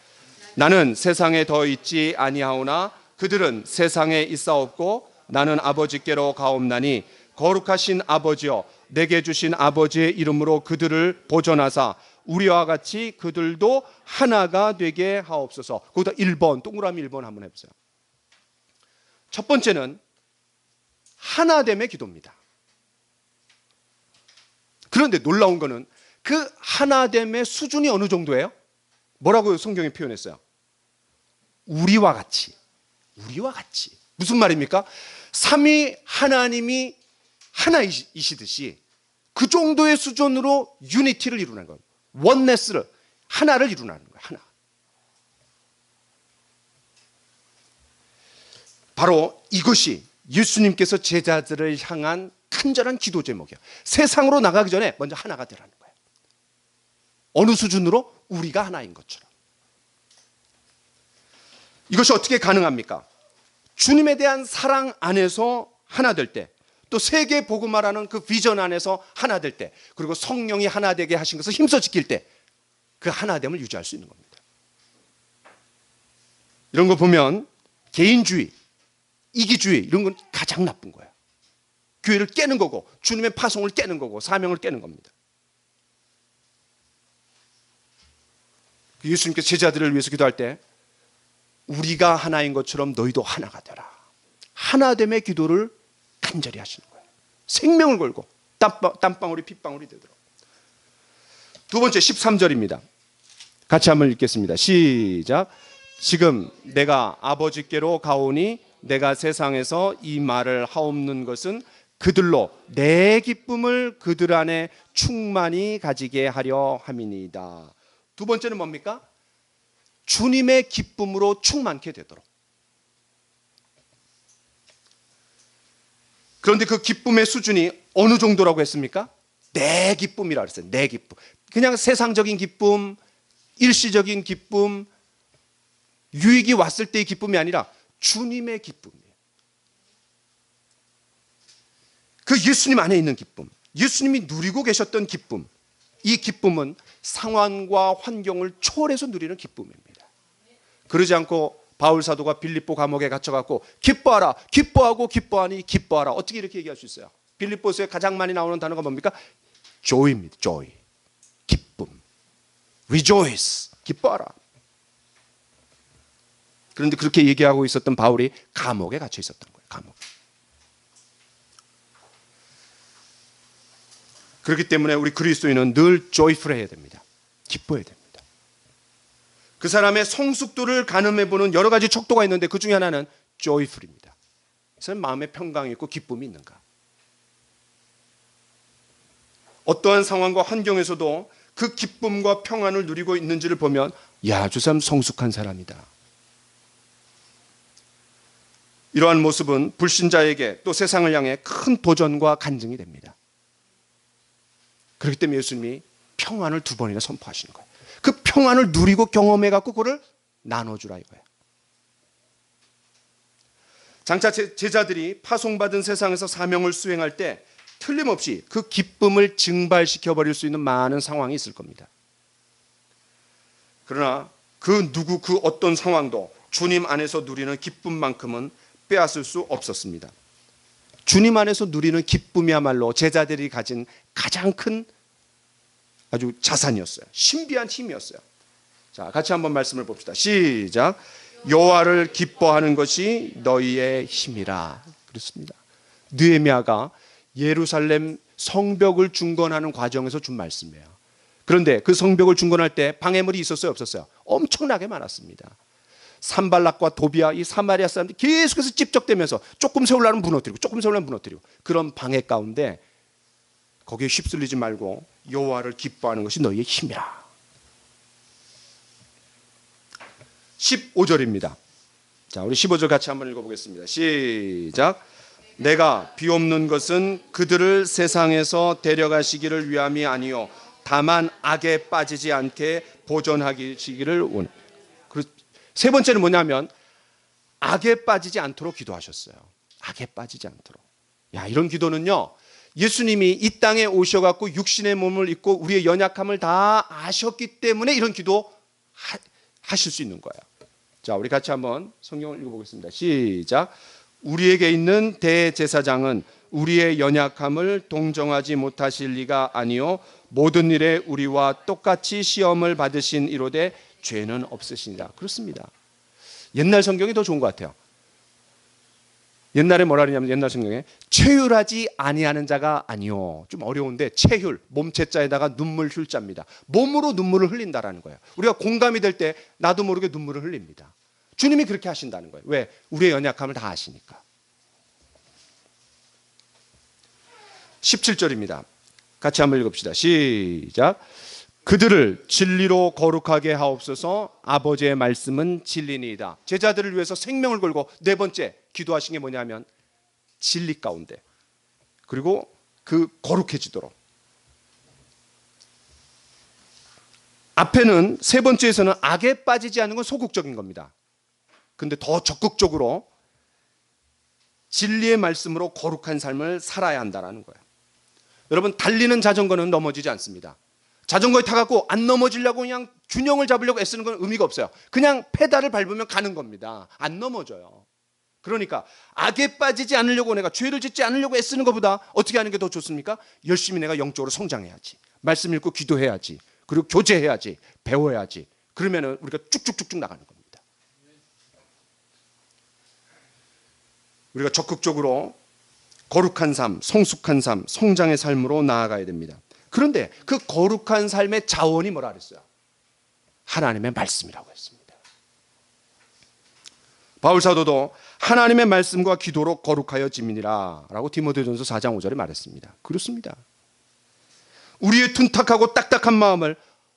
나는 세상에 더 있지 아니하오나 그들은 세상에 있사옵고 나는 아버지께로 가옵나니 거룩하신 아버지여 내게 주신 아버지의 이름으로 그들을 보존하사 우리와 같이 그들도 하나가 되게 하옵소서. 거기다 1번 동그라미 1번 한번 해보세요. 첫 번째는 하나됨의 기도입니다. 그런데 놀라운 거는 그 하나됨의 수준이 어느 정도예요? 뭐라고 성경에 표현했어요? 우리와 같이. 우리와 같이. 무슨 말입니까? 삼위 하나님이 하나이시듯이 그 정도의 수준으로 유니티를 이루는 거예요. 원네스를, 하나를 이루는 거예요. 하나. 바로 이것이 예수님께서 제자들을 향한 간절한 기도 제목이에요. 세상으로 나가기 전에 먼저 하나가 되라는 거예요. 어느 수준으로? 우리가 하나인 것처럼. 이것이 어떻게 가능합니까? 주님에 대한 사랑 안에서 하나 될 때, 또 세계 복음화라는 그 비전 안에서 하나 될 때, 그리고 성령이 하나 되게 하신 것을 힘써 지킬 때 그 하나됨을 유지할 수 있는 겁니다. 이런 거 보면 개인주의, 이기주의 이런 건 가장 나쁜 거예요. 교회를 깨는 거고 주님의 파송을 깨는 거고 사명을 깨는 겁니다. 예수님께서 제자들을 위해서 기도할 때 우리가 하나인 것처럼 너희도 하나가 되라. 하나됨의 기도를 간절히 하시는 거예요. 생명을 걸고 땀방울이 핏방울이 되도록. 두 번째 13절입니다. 같이 한번 읽겠습니다. 시작. 지금 내가 아버지께로 가오니 내가 세상에서 이 말을 하옵는 것은 그들로 내 기쁨을 그들 안에 충만히 가지게 하려 함이니이다. 두 번째는 뭡니까? 주님의 기쁨으로 충만케 되도록. 그런데 그 기쁨의 수준이 어느 정도라고 했습니까? 내 기쁨이라고 했어요. 내 기쁨. 그냥 세상적인 기쁨, 일시적인 기쁨, 유익이 왔을 때의 기쁨이 아니라 주님의 기쁨이에요. 그 예수님 안에 있는 기쁨, 예수님이 누리고 계셨던 기쁨, 이 기쁨은 상황과 환경을 초월해서 누리는 기쁨입니다. 그러지 않고 바울 사도가 빌립보 감옥에 갇혀갖고 기뻐하라, 기뻐하고 기뻐하니 기뻐하라. 어떻게 이렇게 얘기할 수 있어요? 빌립보서에 가장 많이 나오는 단어가 뭡니까? joy입니다. joy. 기쁨. rejoice. 기뻐하라. 그런데 그렇게 얘기하고 있었던 바울이 감옥에 갇혀 있었던 거예요. 감옥. 그렇기 때문에 우리 그리스도인은 늘 joyful해야 됩니다. 기뻐해야 됩니다. 그 사람의 성숙도를 가늠해 보는 여러 가지 척도가 있는데 그 중에 하나는 joyful입니다. 그 사람 마음에 평강이 있고 기쁨이 있는가? 어떠한 상황과 환경에서도 그 기쁨과 평안을 누리고 있는지를 보면 야, 저 사람 성숙한 사람이다. 이러한 모습은 불신자에게 또 세상을 향해 큰 도전과 간증이 됩니다. 그렇기 때문에 예수님이 평안을 2번이나 선포하시는 거예요. 그 평안을 누리고 경험해 갖고 그거를 나눠주라 이거예요. 장차 제자들이 파송받은 세상에서 사명을 수행할 때 틀림없이 그 기쁨을 증발시켜 버릴 수 있는 많은 상황이 있을 겁니다. 그러나 그 누구 그 어떤 상황도 주님 안에서 누리는 기쁨만큼은 빼앗을 수 없었습니다. 주님 안에서 누리는 기쁨이야말로 제자들이 가진 가장 큰 아주 자산이었어요. 신비한 힘이었어요. 자, 같이 한번 말씀을 봅시다. 시작. 여호와를 기뻐하는 것이 너희의 힘이라. 그렇습니다. 느헤미야가 예루살렘 성벽을 중건하는 과정에서 준 말씀이에요. 그런데 그 성벽을 중건할 때 방해물이 있었어요, 없었어요? 엄청나게 많았습니다. 산발락과 도비아 이 사마리아 사람들이 계속해서 찝적대면서 조금 세우려면 무너뜨리고 조금 세우려면 무너뜨리고 그런 방해 가운데 거기에 휩쓸리지 말고 여호와를 기뻐하는 것이 너희의 힘이라. 15절입니다. 자, 우리 15절 같이 한번 읽어보겠습니다. 시작. 내가 비옵는 것은 그들을 세상에서 데려가시기를 위함이 아니요 다만 악에 빠지지 않게 보존하시기를 원. 세 번째는 뭐냐면 악에 빠지지 않도록 기도하셨어요. 악에 빠지지 않도록. 야, 이런 기도는요, 예수님이 이 땅에 오셔갖고 육신의 몸을 입고 우리의 연약함을 다 아셨기 때문에 이런 기도 하실 수 있는 거예요. 자, 우리 같이 한번 성경을 읽어보겠습니다. 시작. 우리에게 있는 대제사장은 우리의 연약함을 동정하지 못하실 리가 아니요 모든 일에 우리와 똑같이 시험을 받으신 이로되 죄는 없으시니라. 그렇습니다. 옛날 성경이 더 좋은 것 같아요. 옛날에 뭐라 그러냐면 옛날 성경에 체휼하지 아니하는 자가 아니요. 좀 어려운데 체휼, 몸체자에다가 눈물 휼자입니다. 몸으로 눈물을 흘린다라는 거예요. 우리가 공감이 될 때 나도 모르게 눈물을 흘립니다. 주님이 그렇게 하신다는 거예요. 왜? 우리의 연약함을 다 아시니까. 17절입니다. 같이 한번 읽읍시다. 시작. 그들을 진리로 거룩하게 하옵소서. 아버지의 말씀은 진리니이다. 제자들을 위해서 생명을 걸고 네 번째 기도하신 게 뭐냐면 진리 가운데 그리고 그 거룩해지도록. 앞에는 세 번째에서는 악에 빠지지 않는 건 소극적인 겁니다. 근데 더 적극적으로 진리의 말씀으로 거룩한 삶을 살아야 한다는 거예요. 여러분, 달리는 자전거는 넘어지지 않습니다. 자전거에 타갖고 안 넘어지려고 그냥 균형을 잡으려고 애쓰는 건 의미가 없어요. 그냥 페달을 밟으면 가는 겁니다. 안 넘어져요. 그러니까 악에 빠지지 않으려고 내가 죄를 짓지 않으려고 애쓰는 것보다 어떻게 하는 게 더 좋습니까? 열심히 내가 영적으로 성장해야지. 말씀 읽고 기도해야지. 그리고 교제해야지. 배워야지. 그러면은 우리가 쭉쭉쭉쭉 나가는 겁니다. 우리가 적극적으로 거룩한 삶, 성숙한 삶, 성장의 삶으로 나아가야 됩니다. 그런데 그 거룩한 삶의 자원이 뭐라 그랬어요? 하나님의 말씀이라고 했습니다. 바울 사도도 하나님의 말씀과 기도로 거룩하여짐이니라 라고 디모데전서 4장 5절에 말했습니다. 그렇습니다. 우리의 둔탁하고 딱딱한 마음을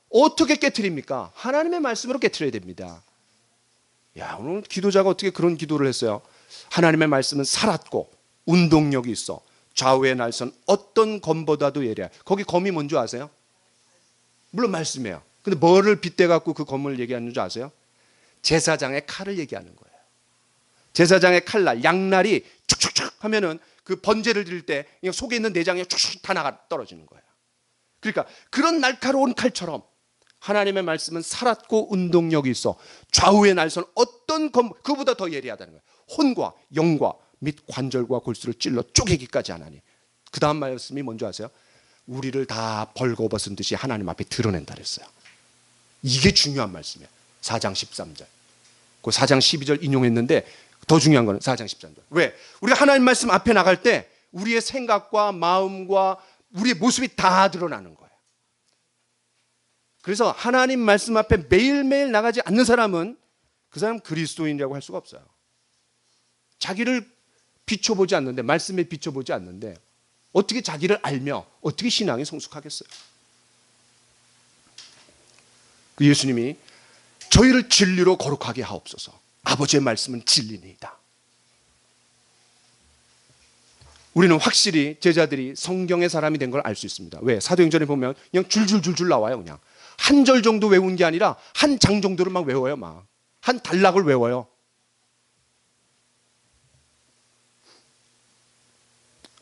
어떻게 깨트립니까? 하나님의 말씀으로 깨트려야 됩니다. 야, 오늘 기도자가 어떻게 그런 기도를 했어요? 하나님의 말씀은 살았고 운동력이 있어. 좌우의 날선 어떤 검보다도 예리해. 거기 검이 뭔지 아세요? 물론 말씀이에요. 근데 뭐를 빗대 갖고 그 검을 얘기하는 줄 아세요? 제사장의 칼을 얘기하는 거예요. 제사장의 칼날, 양날이 축축축 하면은 그 번제를 드릴 때 속에 있는 내장이 축축 다 나가 떨어지는 거예요. 그러니까 그런 날카로운 칼처럼 하나님의 말씀은 살았고 운동력이 있어. 좌우의 날선 어떤 검 그보다 더 예리하다는 거예요. 혼과 영과 및 관절과 골수를 찔러 쪼개기까지 하나니. 그 다음 말씀이 뭔지 아세요? 우리를 다 벌거벗은 듯이 하나님 앞에 드러낸다 그랬어요. 이게 중요한 말씀이에요. 4장 13절. 그 4장 12절 인용했는데 더 중요한 거는 4장 13절. 왜? 우리가 하나님 말씀 앞에 나갈 때 우리의 생각과 마음과 우리의 모습이 다 드러나는 거예요. 그래서 하나님 말씀 앞에 매일매일 나가지 않는 사람은 그 사람 그리스도인이라고 할 수가 없어요. 자기를 비춰보지 않는데, 말씀에 비춰보지 않는데 어떻게 자기를 알며 어떻게 신앙이 성숙하겠어요? 그 예수님이 저희를 진리로 거룩하게 하옵소서. 아버지의 말씀은 진리니이다. 우리는 확실히 제자들이 성경의 사람이 된 걸 알 수 있습니다. 왜? 사도행전에 보면 그냥 줄줄줄줄 나와요. 그냥 한 절 정도 외운 게 아니라 한 장 정도를 막 외워요. 막 한 단락을 외워요.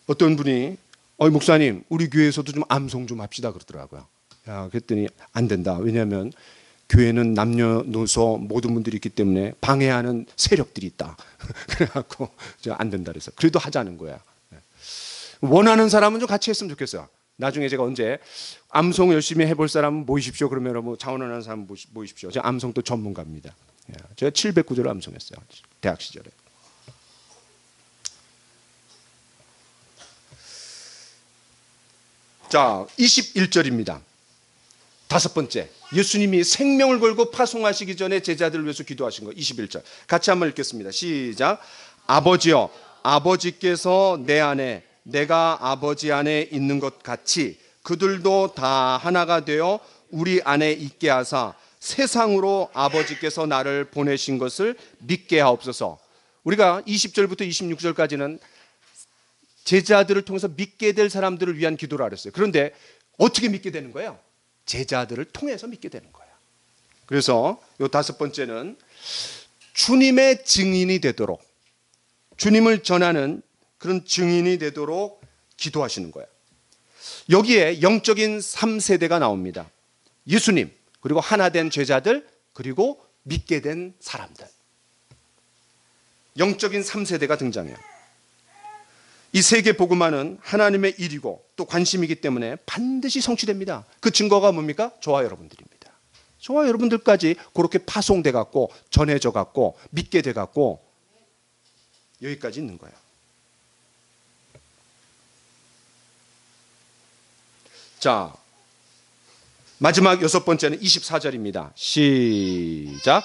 어떤 분이 목사님 우리 교회에서도 좀 암송 좀 합시다 그러더라고요. 야, 그랬더니 안 된다. 왜냐하면 교회는 남녀노소 모든 분들이 있기 때문에 방해하는 세력들이 있다. 그래갖고 안 된다 그래서 그래도 하자는 거야. 원하는 사람은 좀 같이 했으면 좋겠어요. 나중에 제가 언제 암송 열심히 해볼 사람 모이십시오. 그러면 뭐 자원하는 사람 모이십시오. 제가 암송 또 전문가입니다. 제가 700구절을 암송했어요. 대학 시절에. 자, 21절입니다. 다섯 번째, 예수님이 생명을 걸고 파송하시기 전에 제자들을 위해서 기도하신 거 21절. 같이 한번 읽겠습니다. 시작. 아버지여, 아버지께서 내 안에 내가 아버지 안에 있는 것 같이 그들도 다 하나가 되어 우리 안에 있게 하사 세상으로 아버지께서 나를 보내신 것을 믿게 하옵소서. 우리가 20절부터 26절까지는 제자들을 통해서 믿게 될 사람들을 위한 기도라 그랬어요. 그런데 어떻게 믿게 되는 거예요? 제자들을 통해서 믿게 되는 거예요. 그래서 이 다섯 번째는 주님의 증인이 되도록, 주님을 전하는 그런 증인이 되도록 기도하시는 거예요. 여기에 영적인 3세대가 나옵니다. 예수님, 그리고 하나 된 제자들, 그리고 믿게 된 사람들. 영적인 3세대가 등장해요. 이 세계 복음화는 하나님의 일이고 또 관심이기 때문에 반드시 성취됩니다. 그 증거가 뭡니까? 저와 여러분들입니다. 저와 여러분들까지 그렇게 파송돼 갖고 전해져 갖고 믿게 돼 갖고 여기까지 있는 거예요. 자, 마지막 여섯 번째는 24절입니다. 시작.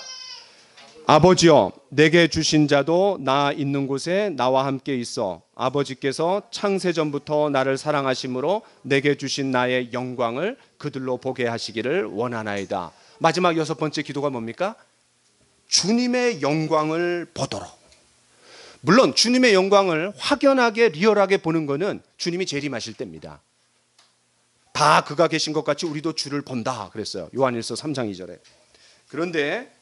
아버지여, 내게 주신 자도 나 있는 곳에 나와 함께 있어 아버지께서 창세전부터 나를 사랑하심으로 내게 주신 나의 영광을 그들로 보게 하시기를 원하나이다. 마지막 여섯 번째 기도가 뭡니까? 주님의 영광을 보도록. 물론 주님의 영광을 확연하게 리얼하게 보는 것은 주님이 재림하실 때입니다. 다 그가 계신 것 같이 우리도 주를 본다 그랬어요. 요한일서 3장 2절에. 그런데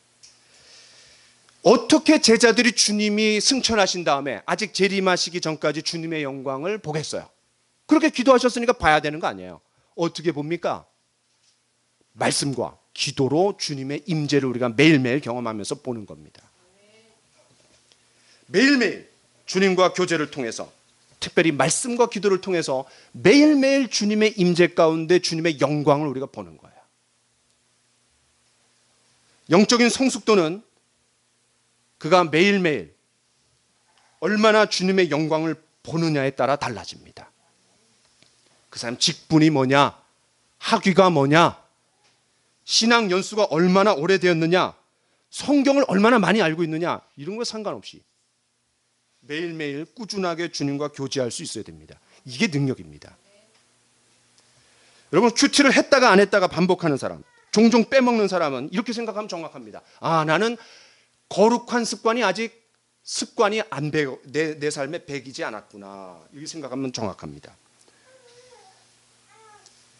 어떻게 제자들이 주님이 승천하신 다음에 아직 재림하시기 전까지 주님의 영광을 보겠어요? 그렇게 기도하셨으니까 봐야 되는 거 아니에요. 어떻게 봅니까? 말씀과 기도로 주님의 임재를 우리가 매일매일 경험하면서 보는 겁니다. 매일매일 주님과 교제를 통해서, 특별히 말씀과 기도를 통해서 매일매일 주님의 임재 가운데 주님의 영광을 우리가 보는 거예요. 영적인 성숙도는 그가 매일매일 얼마나 주님의 영광을 보느냐에 따라 달라집니다. 그 사람 직분이 뭐냐, 학위가 뭐냐, 신앙 연수가 얼마나 오래되었느냐, 성경을 얼마나 많이 알고 있느냐, 이런 거 상관없이 매일매일 꾸준하게 주님과 교제할 수 있어야 됩니다. 이게 능력입니다. 여러분, 큐티를 했다가 안 했다가 반복하는 사람, 종종 빼먹는 사람은 이렇게 생각하면 정확합니다. 아, 나는 거룩한 습관이 아직 습관이 내 삶에 배기지 않았구나. 이렇게 생각하면 정확합니다.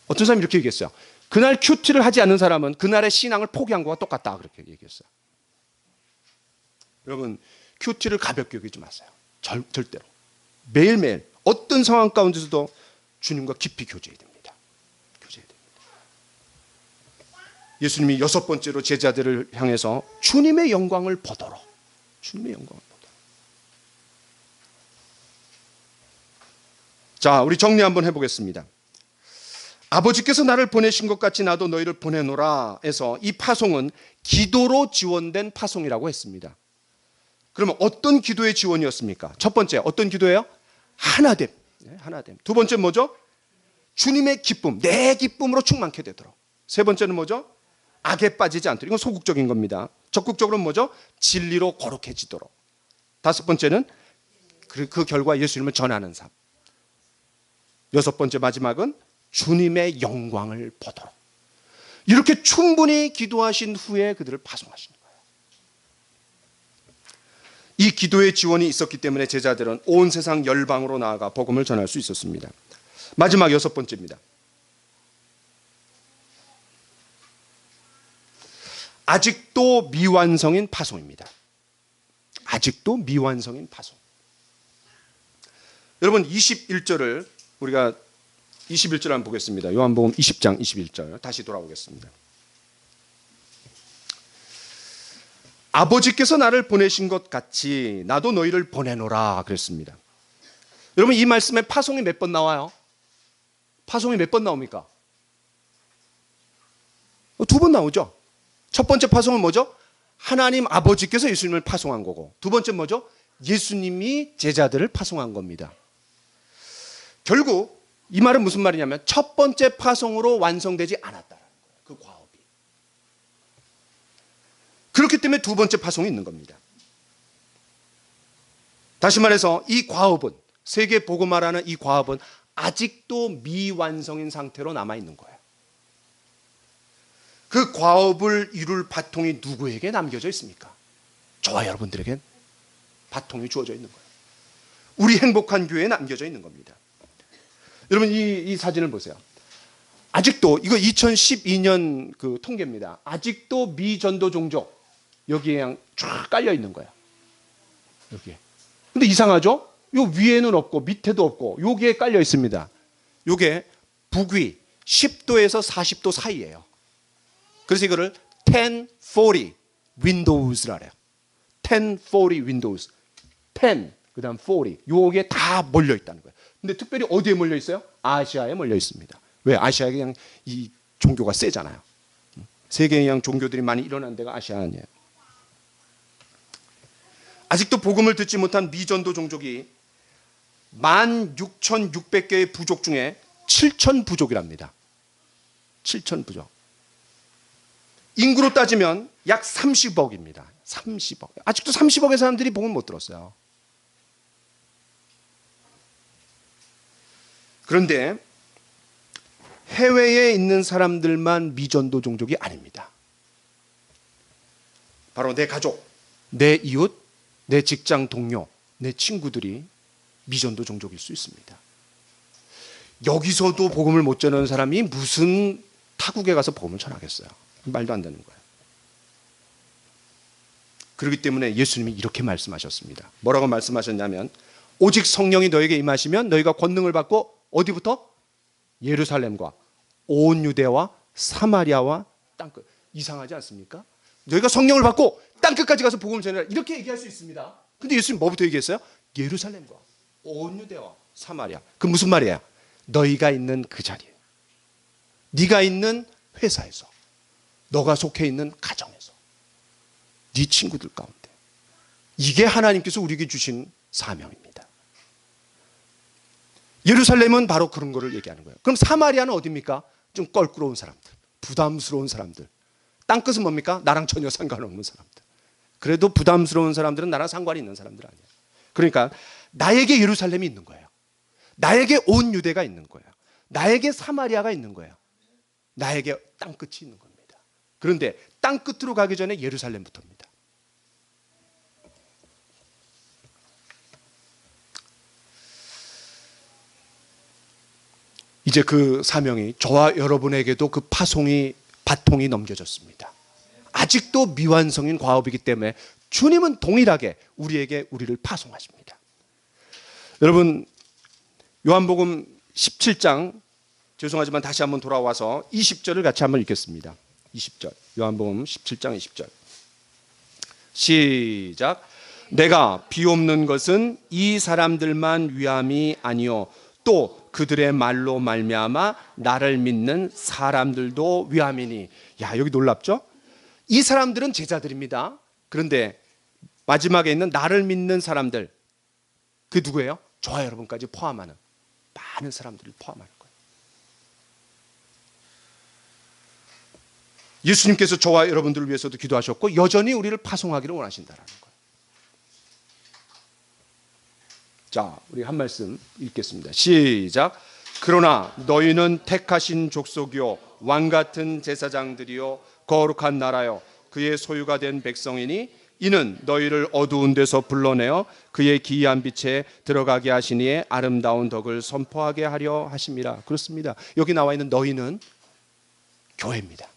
어떤 사람이 이렇게 얘기했어요. 그날 큐티를 하지 않는 사람은 그날의 신앙을 포기한 거와 똑같다. 그렇게 얘기했어요. 여러분, 큐티를 가볍게 여기지 마세요. 절대로. 매일매일 어떤 상황 가운데서도 주님과 깊이 교제해야 됩니다. 교제해야 됩니다. 예수님이 6번째로 제자들을 향해서 주님의 영광을 보도록, 주님의 영광을 보도록. 자, 우리 정리 한번 해보겠습니다. 아버지께서 나를 보내신 것 같이 나도 너희를 보내노라 해서 이 파송은 기도로 지원된 파송이라고 했습니다. 그러면 어떤 기도의 지원이었습니까? 첫 번째 어떤 기도예요? 하나됨. 하나됨. 두 번째 뭐죠? 주님의 기쁨, 내 기쁨으로 충만케 되도록. 세 번째는 뭐죠? 악에 빠지지 않도록. 이건 소극적인 겁니다. 적극적으로는 뭐죠? 진리로 거룩해지도록. 다섯 번째는 그 결과 예수님을 전하는 삶. 여섯 번째 마지막은 주님의 영광을 보도록. 이렇게 충분히 기도하신 후에 그들을 파송하신 거예요. 이 기도의 지원이 있었기 때문에 제자들은 온 세상 열방으로 나아가 복음을 전할 수 있었습니다. 마지막 여섯 번째입니다. 아직도 미완성인 파송입니다. 아직도 미완성인 파송. 여러분 21절을 우리가 21절 한번 보겠습니다. 요한복음 20장 21절 다시 돌아오겠습니다. 아버지께서 나를 보내신 것 같이 나도 너희를 보내노라 그랬습니다. 여러분 이 말씀에 파송이 몇 번 나와요? 파송이 몇 번 나옵니까? 두 번 나오죠. 첫 번째 파송은 뭐죠? 하나님 아버지께서 예수님을 파송한 거고, 두 번째 뭐죠? 예수님이 제자들을 파송한 겁니다. 결국 이 말은 무슨 말이냐면 첫 번째 파송으로 완성되지 않았다는 거예요. 그 과업이. 그렇기 때문에 두 번째 파송이 있는 겁니다. 다시 말해서 이 과업은, 세계 복음화라는 이 과업은 아직도 미완성인 상태로 남아있는 거예요. 그 과업을 이룰 바통이 누구에게 남겨져 있습니까? 저와 여러분들에게 바통이 주어져 있는 거예요. 우리 행복한 교회에 남겨져 있는 겁니다. 여러분 이 사진을 보세요. 아직도 이거 2012년 그 통계입니다. 아직도 미전도 종족 여기에 그냥 쫙 깔려 있는 거예요. 여기에. 근데 이상하죠? 요 위에는 없고 밑에도 없고 여기에 깔려 있습니다. 요게 북위 10도에서 40도 사이예요. 그래서 이거를 1040 Windows라 그래요. 1040 Windows. 10 그다음 40 요게 다 몰려 있다는 거예요. 근데 특별히 어디에 몰려 있어요? 아시아에 몰려 있습니다. 왜? 아시아에 그냥 이 종교가 세잖아요. 세계에 그냥 종교들이 많이 일어난 데가 아시아 아니에요. 아직도 복음을 듣지 못한 미전도 종족이 16,600개의 부족 중에 7,000부족이랍니다. 7,000부족. 인구로 따지면 약 30억입니다. 30억. 아직도 30억의 사람들이 복음 못 들었어요. 그런데 해외에 있는 사람들만 미전도 종족이 아닙니다. 바로 내 가족, 내 이웃, 내 직장 동료, 내 친구들이 미전도 종족일 수 있습니다. 여기서도 복음을 못 전하는 사람이 무슨 타국에 가서 복음을 전하겠어요? 말도 안 되는 거예요. 그렇기 때문에 예수님이 이렇게 말씀하셨습니다. 뭐라고 말씀하셨냐면 오직 성령이 너에게 임하시면 너희가 권능을 받고 어디부터? 예루살렘과 온 유대와 사마리아와 땅끝. 이상하지 않습니까? 너희가 성령을 받고 땅끝까지 가서 복음을 전하라 이렇게 얘기할 수 있습니다. 근데 예수님 뭐부터 얘기했어요? 예루살렘과 온 유대와 사마리아. 그 무슨 말이에요? 너희가 있는 그 자리에, 네가 있는 회사에서, 너가 속해 있는 가정에서, 네 친구들 가운데. 이게 하나님께서 우리에게 주신 사명입니다. 예루살렘은 바로 그런 거를 얘기하는 거예요. 그럼 사마리아는 어디입니까? 좀 껄끄러운 사람들, 부담스러운 사람들. 땅끝은 뭡니까? 나랑 전혀 상관없는 사람들. 그래도 부담스러운 사람들은 나랑 상관이 있는 사람들 아니에요. 그러니까 나에게 예루살렘이 있는 거예요. 나에게 온 유대가 있는 거예요. 나에게 사마리아가 있는 거예요. 나에게 땅끝이 있는 겁니다. 그런데 땅끝으로 가기 전에 예루살렘부터입니다. 이제 그 사명이 저와 여러분에게도 그 바통이 넘겨졌습니다. 아직도 미완성인 과업이기 때문에 주님은 동일하게 우리를 파송하십니다. 여러분, 요한복음 17장, 죄송하지만 다시 한번 돌아와서 20절을 같이 한번 읽겠습니다. 20절, 요한복음 17장 20절. 시작. 내가 비옵는 것은 이 사람들만 위함이 아니요 또 그들의 말로 말미암아 나를 믿는 사람들도 위함이니. 야, 여기 놀랍죠? 이 사람들은 제자들입니다. 그런데 마지막에 있는 나를 믿는 사람들, 그 누구예요? 저와 여러분까지 포함하는 많은 사람들을 포함하는 거예요. 예수님께서 저와 여러분들을 위해서도 기도하셨고 여전히 우리를 파송하기를 원하신다라는 거예요. 자, 우리 한 말씀 읽겠습니다. 시작. 그러나 너희는 택하신 족속이요 왕 같은 제사장들이요 거룩한 나라요 그의 소유가 된 백성이니 이는 너희를 어두운 데서 불러내어 그의 기이한 빛에 들어가게 하시니에 아름다운 덕을 선포하게 하려 하심이라. 그렇습니다. 여기 나와 있는 너희는 교회입니다.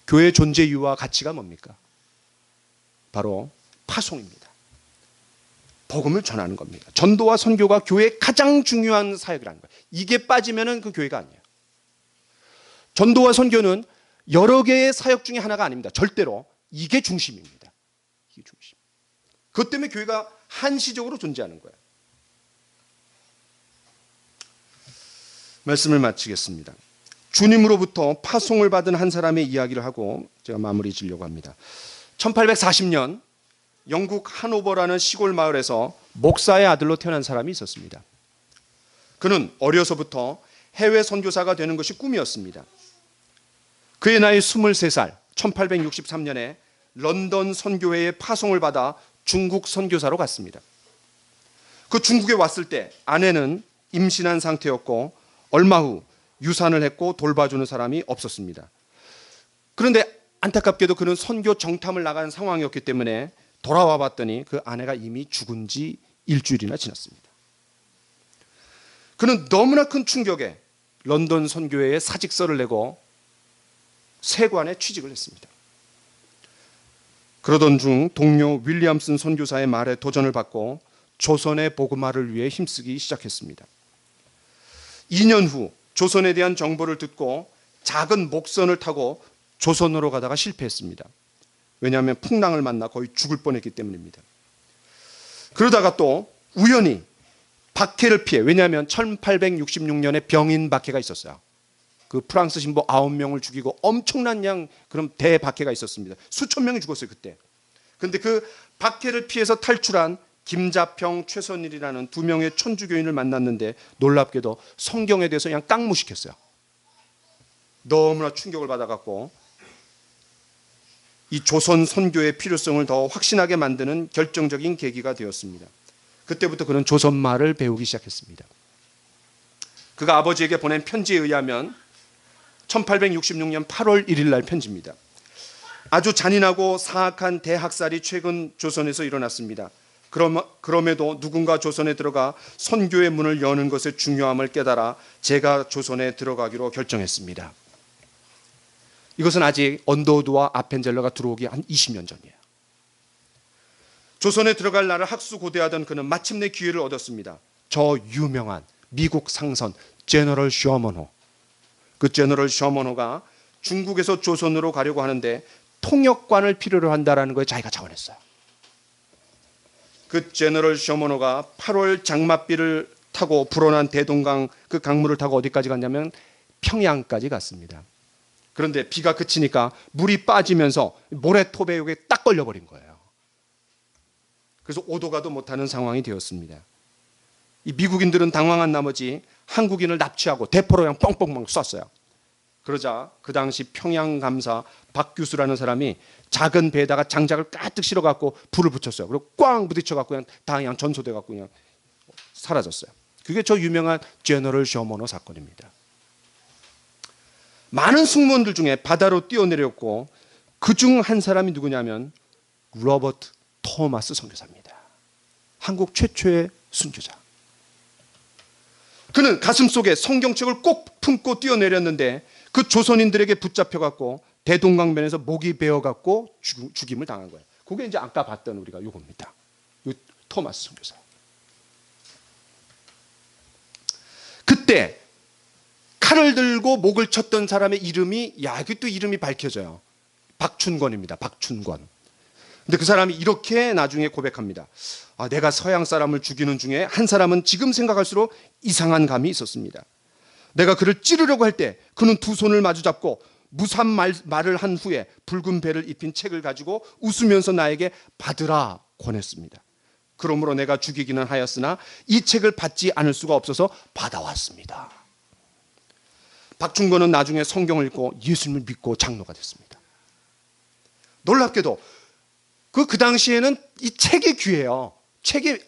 교회의 존재 이유와 가치가 뭡니까? 바로 파송입니다. 복음을 전하는 겁니다. 전도와 선교가 교회의 가장 중요한 사역이라는 거예요. 이게 빠지면은 그 교회가 아니에요. 전도와 선교는 여러 개의 사역 중에 하나가 아닙니다. 절대로 이게 중심입니다. 이게 중심. 그것 때문에 교회가 한시적으로 존재하는 거예요. 말씀을 마치겠습니다. 주님으로부터 파송을 받은 한 사람의 이야기를 하고 제가 마무리 지으려고 합니다. 1840년 영국 하노버라는 시골 마을에서 목사의 아들로 태어난 사람이 있었습니다. 그는 어려서부터 해외 선교사가 되는 것이 꿈이었습니다. 그의 나이 23살, 1863년에 런던 선교회의 파송을 받아 중국 선교사로 갔습니다. 그 중국에 왔을 때 아내는 임신한 상태였고 얼마 후 유산을 했고 돌봐주는 사람이 없었습니다. 그런데 안타깝게도 그는 선교 정탐을 나가는 상황이었기 때문에 돌아와 봤더니 그 아내가 이미 죽은 지 일주일이나 지났습니다. 그는 너무나 큰 충격에 런던 선교회에 사직서를 내고 세관에 취직을 했습니다. 그러던 중 동료 윌리엄슨 선교사의 말에 도전을 받고 조선의 복음화를 위해 힘쓰기 시작했습니다. 2년 후 조선에 대한 정보를 듣고 작은 목선을 타고 조선으로 가다가 실패했습니다. 왜냐하면 풍랑을 만나 거의 죽을 뻔했기 때문입니다. 그러다가 또 우연히 박해를 피해, 왜냐하면 1866년에 병인 박해가 있었어요. 그 프랑스 신부 9명을 죽이고 엄청난 그런 대박해가 있었습니다. 수천 명이 죽었어요 그때. 그런데 그 박해를 피해서 탈출한 김자평, 최선일이라는 두 명의 천주교인을 만났는데 놀랍게도 성경에 대해서 그냥 깡무시켰어요. 너무나 충격을 받아갖고 이 조선 선교의 필요성을 더 확신하게 만드는 결정적인 계기가 되었습니다. 그때부터 그는 조선말을 배우기 시작했습니다. 그가 아버지에게 보낸 편지에 의하면 1866년 8월 1일 날 편지입니다. 아주 잔인하고 사악한 대학살이 최근 조선에서 일어났습니다. 그럼에도 누군가 조선에 들어가 선교의 문을 여는 것의 중요함을 깨달아 제가 조선에 들어가기로 결정했습니다. 이것은 아직 언더우드와 아펜젤러가 들어오기 한 20년 전이에요. 조선에 들어갈 날을 학수고대하던 그는 마침내 기회를 얻었습니다. 저 유명한 미국 상선 제너럴 셔먼호, 그 제너럴 셔먼호가 중국에서 조선으로 가려고 하는데 통역관을 필요로 한다는 거에 자기가 자원했어요. 그 제너럴 셔먼호가 8월 장맛비를 타고 불어난 대동강 그 강물을 타고 어디까지 갔냐면 평양까지 갔습니다. 그런데 비가 그치니까 물이 빠지면서 모래톱에 여기에 딱 걸려버린 거예요. 그래서 오도 가도 못하는 상황이 되었습니다. 이 미국인들은 당황한 나머지 한국인을 납치하고 대포로 그냥 뻥뻥뻥 쐈어요. 그러자 그 당시 평양감사 박규수라는 사람이 작은 배에다가 장작을 가득 실어갖고 불을 붙였어요. 그리고 꽝 부딪혀갖고 그냥 전소돼갖고 그냥 사라졌어요. 그게 저 유명한 제너럴 셔먼호 사건입니다. 많은 승무원들 중에 바다로 뛰어내렸고 그중 한 사람이 누구냐면 로버트 토마스 선교사입니다. 한국 최초의 순교자. 그는 가슴속에 성경책을 꼭 품고 뛰어내렸는데 그 조선인들에게 붙잡혀갖고 대동강변에서 목이 베어갖고 죽임을 당한 거예요. 그게 이제 아까 봤던 우리가 요겁니다. 요 토마스 선교사. 그때 칼을 들고 목을 쳤던 사람의 이름이, 야, 이게 또 이름이 밝혀져요. 박춘권입니다. 박춘권. 근데 그 사람이 이렇게 나중에 고백합니다. 아, 내가 서양 사람을 죽이는 중에 한 사람은 지금 생각할수록 이상한 감이 있었습니다. 내가 그를 찌르려고 할 때 그는 두 손을 마주 잡고 무산 말을 한 후에 붉은 배를 입힌 책을 가지고 웃으면서 나에게 받으라 권했습니다. 그러므로 내가 죽이기는 하였으나 이 책을 받지 않을 수가 없어서 받아왔습니다. 박춘권은 나중에 성경을 읽고 예수님을 믿고 장로가 됐습니다. 놀랍게도 그 당시에는 이 책이 귀해요. 책이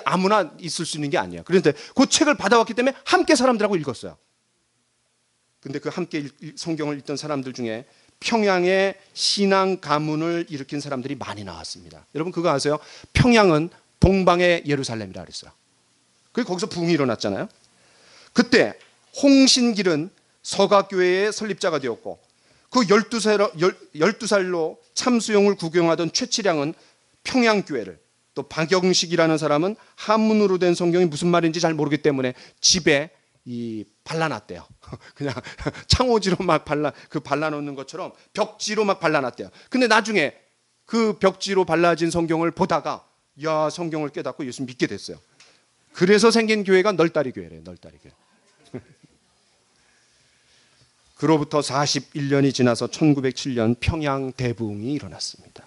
아무나 있을 수 있는 게 아니에요. 그런데 그 책을 받아왔기 때문에 함께 사람들하고 읽었어요. 근데 그 함께 성경을 읽던 사람들 중에 평양에 신앙 가문을 일으킨 사람들이 많이 나왔습니다. 여러분 그거 아세요? 평양은 동방의 예루살렘이라 그랬어요. 그리고 거기서 부흥이 일어났잖아요. 그때 홍신길은 서가교회의 설립자가 되었고 그 12살로 참수용을 구경하던 최치량은 평양교회를, 또 박영식이라는 사람은 한문으로 된 성경이 무슨 말인지 잘 모르기 때문에 집에 발라놨대요. 그냥 창호지로 막 발라놓는 것처럼 벽지로 막 발라놨대요. 근데 나중에 그 벽지로 발라진 성경을 보다가 야, 성경을 깨닫고 예수 믿게 됐어요. 그래서 생긴 교회가 널다리 교회래요. 널다리 교회. 그로부터 41년이 지나서 1907년 평양 대부흥이 일어났습니다.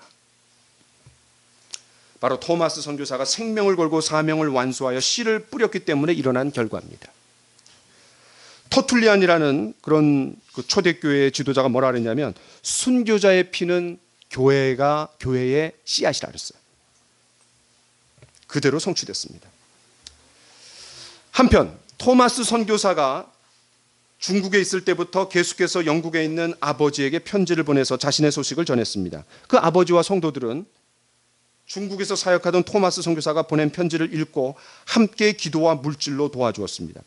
바로 토마스 선교사가 생명을 걸고 사명을 완수하여 씨를 뿌렸기 때문에 일어난 결과입니다. 터툴리안이라는 그런 그 초대교회의 지도자가 뭐라 그랬냐면 순교자의 피는 교회의 씨앗이라 그랬어요. 그대로 성취됐습니다. 한편 토마스 선교사가 중국에 있을 때부터 계속해서 영국에 있는 아버지에게 편지를 보내서 자신의 소식을 전했습니다. 그 아버지와 성도들은 중국에서 사역하던 토마스 선교사가 보낸 편지를 읽고 함께 기도와 물질로 도와주었습니다.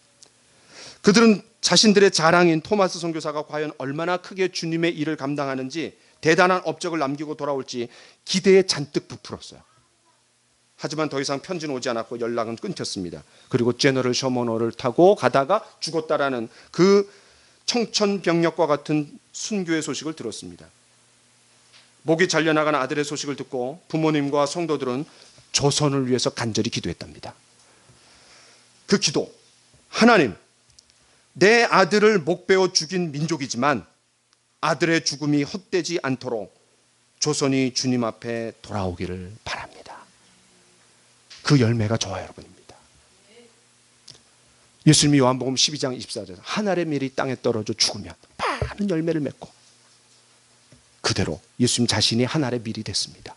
그들은 자신들의 자랑인 토마스 선교사가 과연 얼마나 크게 주님의 일을 감당하는지, 대단한 업적을 남기고 돌아올지 기대에 잔뜩 부풀었어요. 하지만 더 이상 편지는 오지 않았고 연락은 끊겼습니다. 그리고 제너럴 셔머너를 타고 가다가 죽었다라는 그 청천벽력과 같은 순교의 소식을 들었습니다. 목이 잘려나간 아들의 소식을 듣고 부모님과 성도들은 조선을 위해서 간절히 기도했답니다. 그 기도, 하나님, 내 아들을 목베어 죽인 민족이지만 아들의 죽음이 헛되지 않도록 조선이 주님 앞에 돌아오기를 바랍니다. 그 열매가 저와 여러분입니다. 예수님이 요한복음 12장 24절에서 한 알의 밀이 땅에 떨어져 죽으면 많은 열매를 맺고, 그대로 예수님 자신이 한 알의 밀이 됐습니다.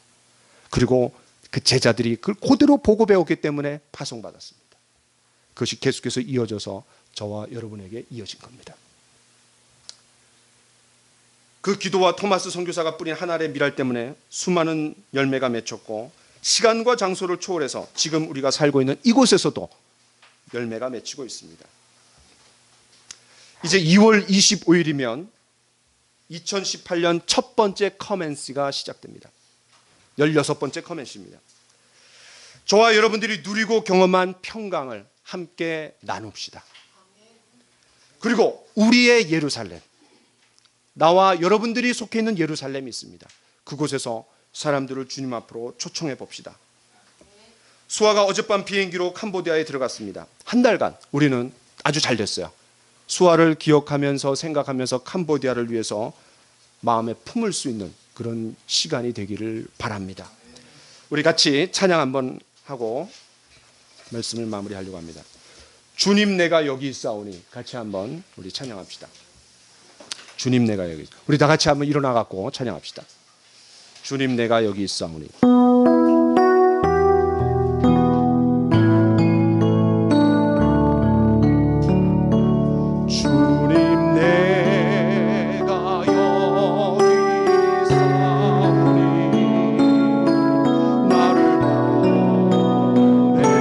그리고 그 제자들이 그걸 그대로 보고 배웠기 때문에 파송받았습니다. 그것이 계속해서 이어져서 저와 여러분에게 이어진 겁니다. 그 기도와 토마스 선교사가 뿌린 한 알의 밀알 때문에 수많은 열매가 맺혔고, 시간과 장소를 초월해서 지금 우리가 살고 있는 이곳에서도 열매가 맺히고 있습니다. 이제 2월 25일이면 2018년 첫 번째 커맨시가 시작됩니다. 16번째 커맨시입니다. 저와 여러분들이 누리고 경험한 평강을 함께 나눕시다. 그리고 우리의 예루살렘, 나와 여러분들이 속해 있는 예루살렘이 있습니다. 그곳에서 사람들을 주님 앞으로 초청해 봅시다. 수아가 어젯밤 비행기로 캄보디아에 들어갔습니다. 한 달간 우리는 아주 잘 됐어요. 수아를 기억하면서 생각하면서 캄보디아를 위해서 마음에 품을 수 있는 그런 시간이 되기를 바랍니다. 우리 같이 찬양 한번 하고 말씀을 마무리하려고 합니다. 주님 내가 여기 있사오니, 같이 한번 우리 찬양합시다. 주님 내가 여기, 우리 다 같이 한번 일어나 갖고 찬양합시다. 주님 내가 여기 있사오니. 주님 내가 여기 있사오니 나를 보내소서.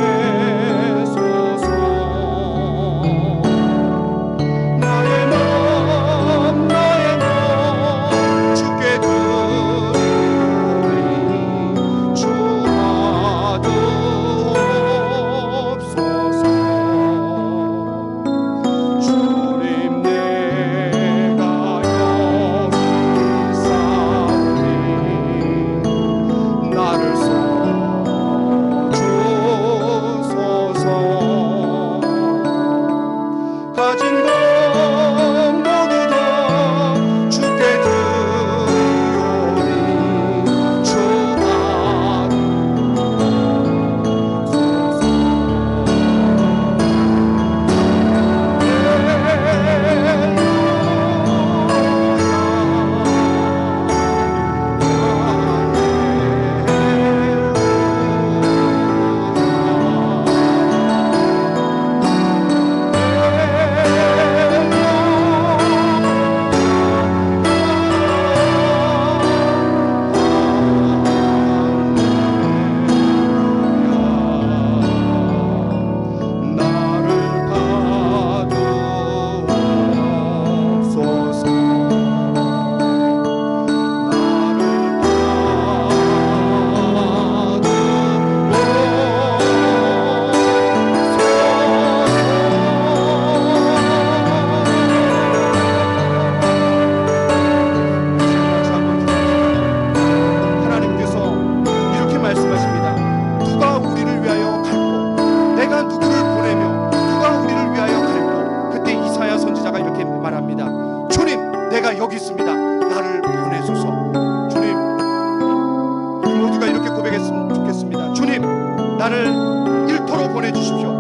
보내주십시오.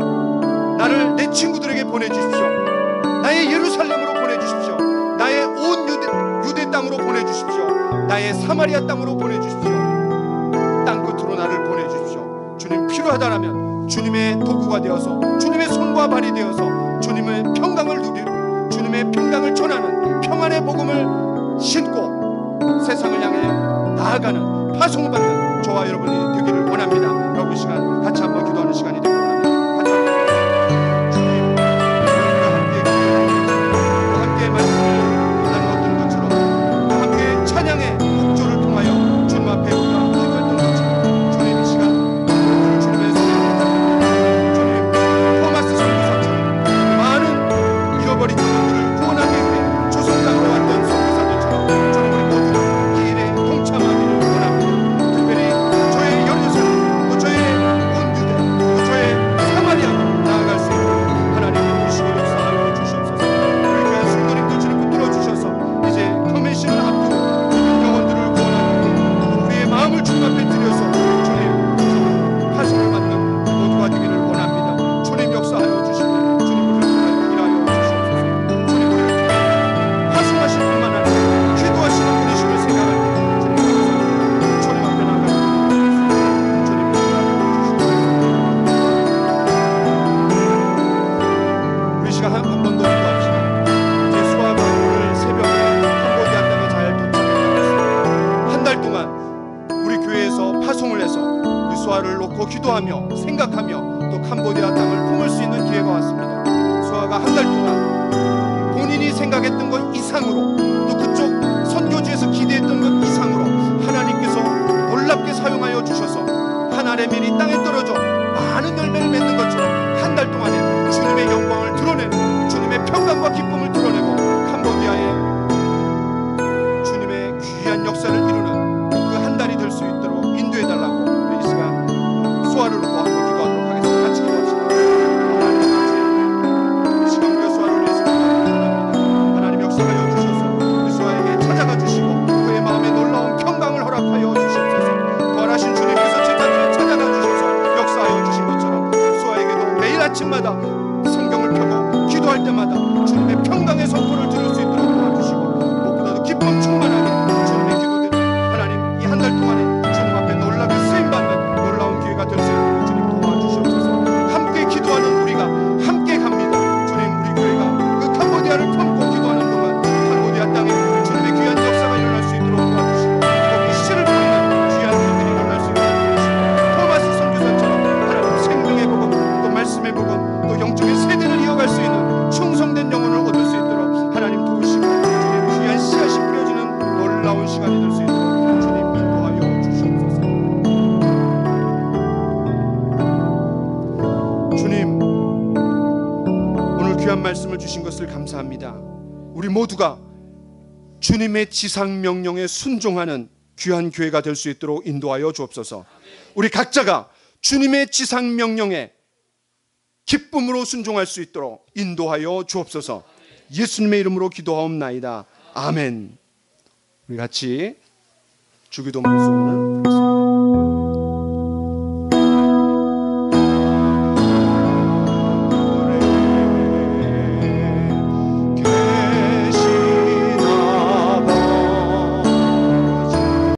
나를 내 친구들에게 보내주십시오. 나의 예루살렘으로 보내주십시오. 나의 온 유대 땅으로 보내주십시오. 나의 사마리아 땅으로 보내주십시오. 땅끝으로 나를 보내주십시오. 주님, 필요하다라면 주님의 도구가 되어서, 주님의 손과 발이 되어서 주님의 평강을 누리고 주님의 평강을 전하는 평안의 복음을 신고 세상을 향해 나아가는, 파송받는 저와 여러분이 되기를 원합니다. 여러분, 이 시간 같이 한번 기도하는 시간이 되기를 원합니다. 같이 한번 주님, 우리가 함께 말씀을 나누었던 것처럼, 함께 찬양의 목조를 통하여 주님 앞에 우리가 기도했던 것처럼, 주님 이 시간 주님의 손에 주님 토마스 선교사처럼 많은 잃어버린 영혼들을 구원하기 위해 조선 땅으로 왔던 선교사들처럼 주님, 우리 모두 이 일에 동참하기를 원합니다. 특별히 저의 예루살렘, 또 저의 온 유대, 또 저의 사마리아로 나아갈 수 있도록 하나님 이시고 역사하여 주시옵소서. 우리 교회 성도님도 주님 붙들어 주셔서 이제 커미션을 앞두고 영혼들을 구원하고 우리의 마음을 주님 앞에 드려서 주님 파송을 받는 모두가 되기를 원합니다. 주님 역사하여 주시고 주님 우리를 통하여 일하여 주시옵소서. 주님 우리를 통하여 파송하실 뿐만 아니라 기도하시는 분이심을 생각할 때 주님 감사합니다. 주님 앞에 나가고 주님 우리 시간 한 번 더 기도합시다. 이제 수아가 오늘 새벽에 캄보디아 땅에 잘 도착했습니다. 한 달 동안 우리 교회에서 파송을 해서 우리 수아를 놓고 기도하며 생각하며 또 캄보디아 땅을 품을 수 있는 기회가 왔습니다. 수아가 한 달 동안 본인이 생각했던 것 이상으로, 또 그쪽 선교지에서 기대했던 것 이상으로 하나님께서 놀랍게 사용하여 주셔서 하늘의 밀이 땅에 떨어져 많은 열매를 맺는 것처럼 한 달 동안에 주님의 영광을 드러내고 주님의 평강과 기쁨을 드러내고 캄보디아에 주님의 귀한 역사를 이루는 그 한 달이 될 수 있도록 인도해달라고 우리 이 시간 수아를 놓고 한번 기도하도록 하겠습니다. 같이 기도합시다. 하나님, 이 시간 우리가 수아를 위해서 기도합니다. 하나님 역사하여 주셔서 우리 수아에게 찾아가 주시고 그의 마음에 놀라운 평강을 허락하여 주시옵소서. 부활하신 주님께서 제자들을 찾아가 주셔서 역사하여 주신 것처럼 수아에게도 매일 아침마다 성경을 펴고 기도할 때마다 주님의 평강의 선포를 들을 수 있도록 도와주시고 무엇보다도 기쁨 충만하게 주님의 기도들 하나님 이 한 달 동안에 주님 앞에 놀랍게 쓰임받는 놀라운 기회가 될 수 있도록 주님 도와주시옵소서. 함께 기도하는 우리가 함께 갑니다. 주님, 우리 교회가 그 캄보디아를 품고 기도하는 동안 캄보디아 땅에 주님의 귀한 역사가 일어날 수 있도록 도와주시고 거기 씨를 뿌리는 귀한 일들이 일어날 수 있도록 도와주시고 토마스 선교사처럼 하나님 생명의 복음, 또 말씀의 복음, 또 영적인 세대를 이어갈 수 있는 충성된 영혼을 얻을 수 있도록 하나님 도우시고 주님 귀한 씨앗이 뿌려지는 놀라운 시간이 될 수 있도록 주님 인도하여 주시옵소서. 주님, 오늘 귀한 말씀을 주신 것을 감사합니다. 우리 모두가 주님의 지상 명령에 순종하는 귀한 교회가 될 수 있도록 인도하여 주옵소서. 우리 각자가 주님의 지상 명령에 기쁨으로 순종할 수 있도록 인도하여 주옵소서. 예수님의 이름으로 기도하옵나이다. 아멘. 우리 같이 주기도 말씀을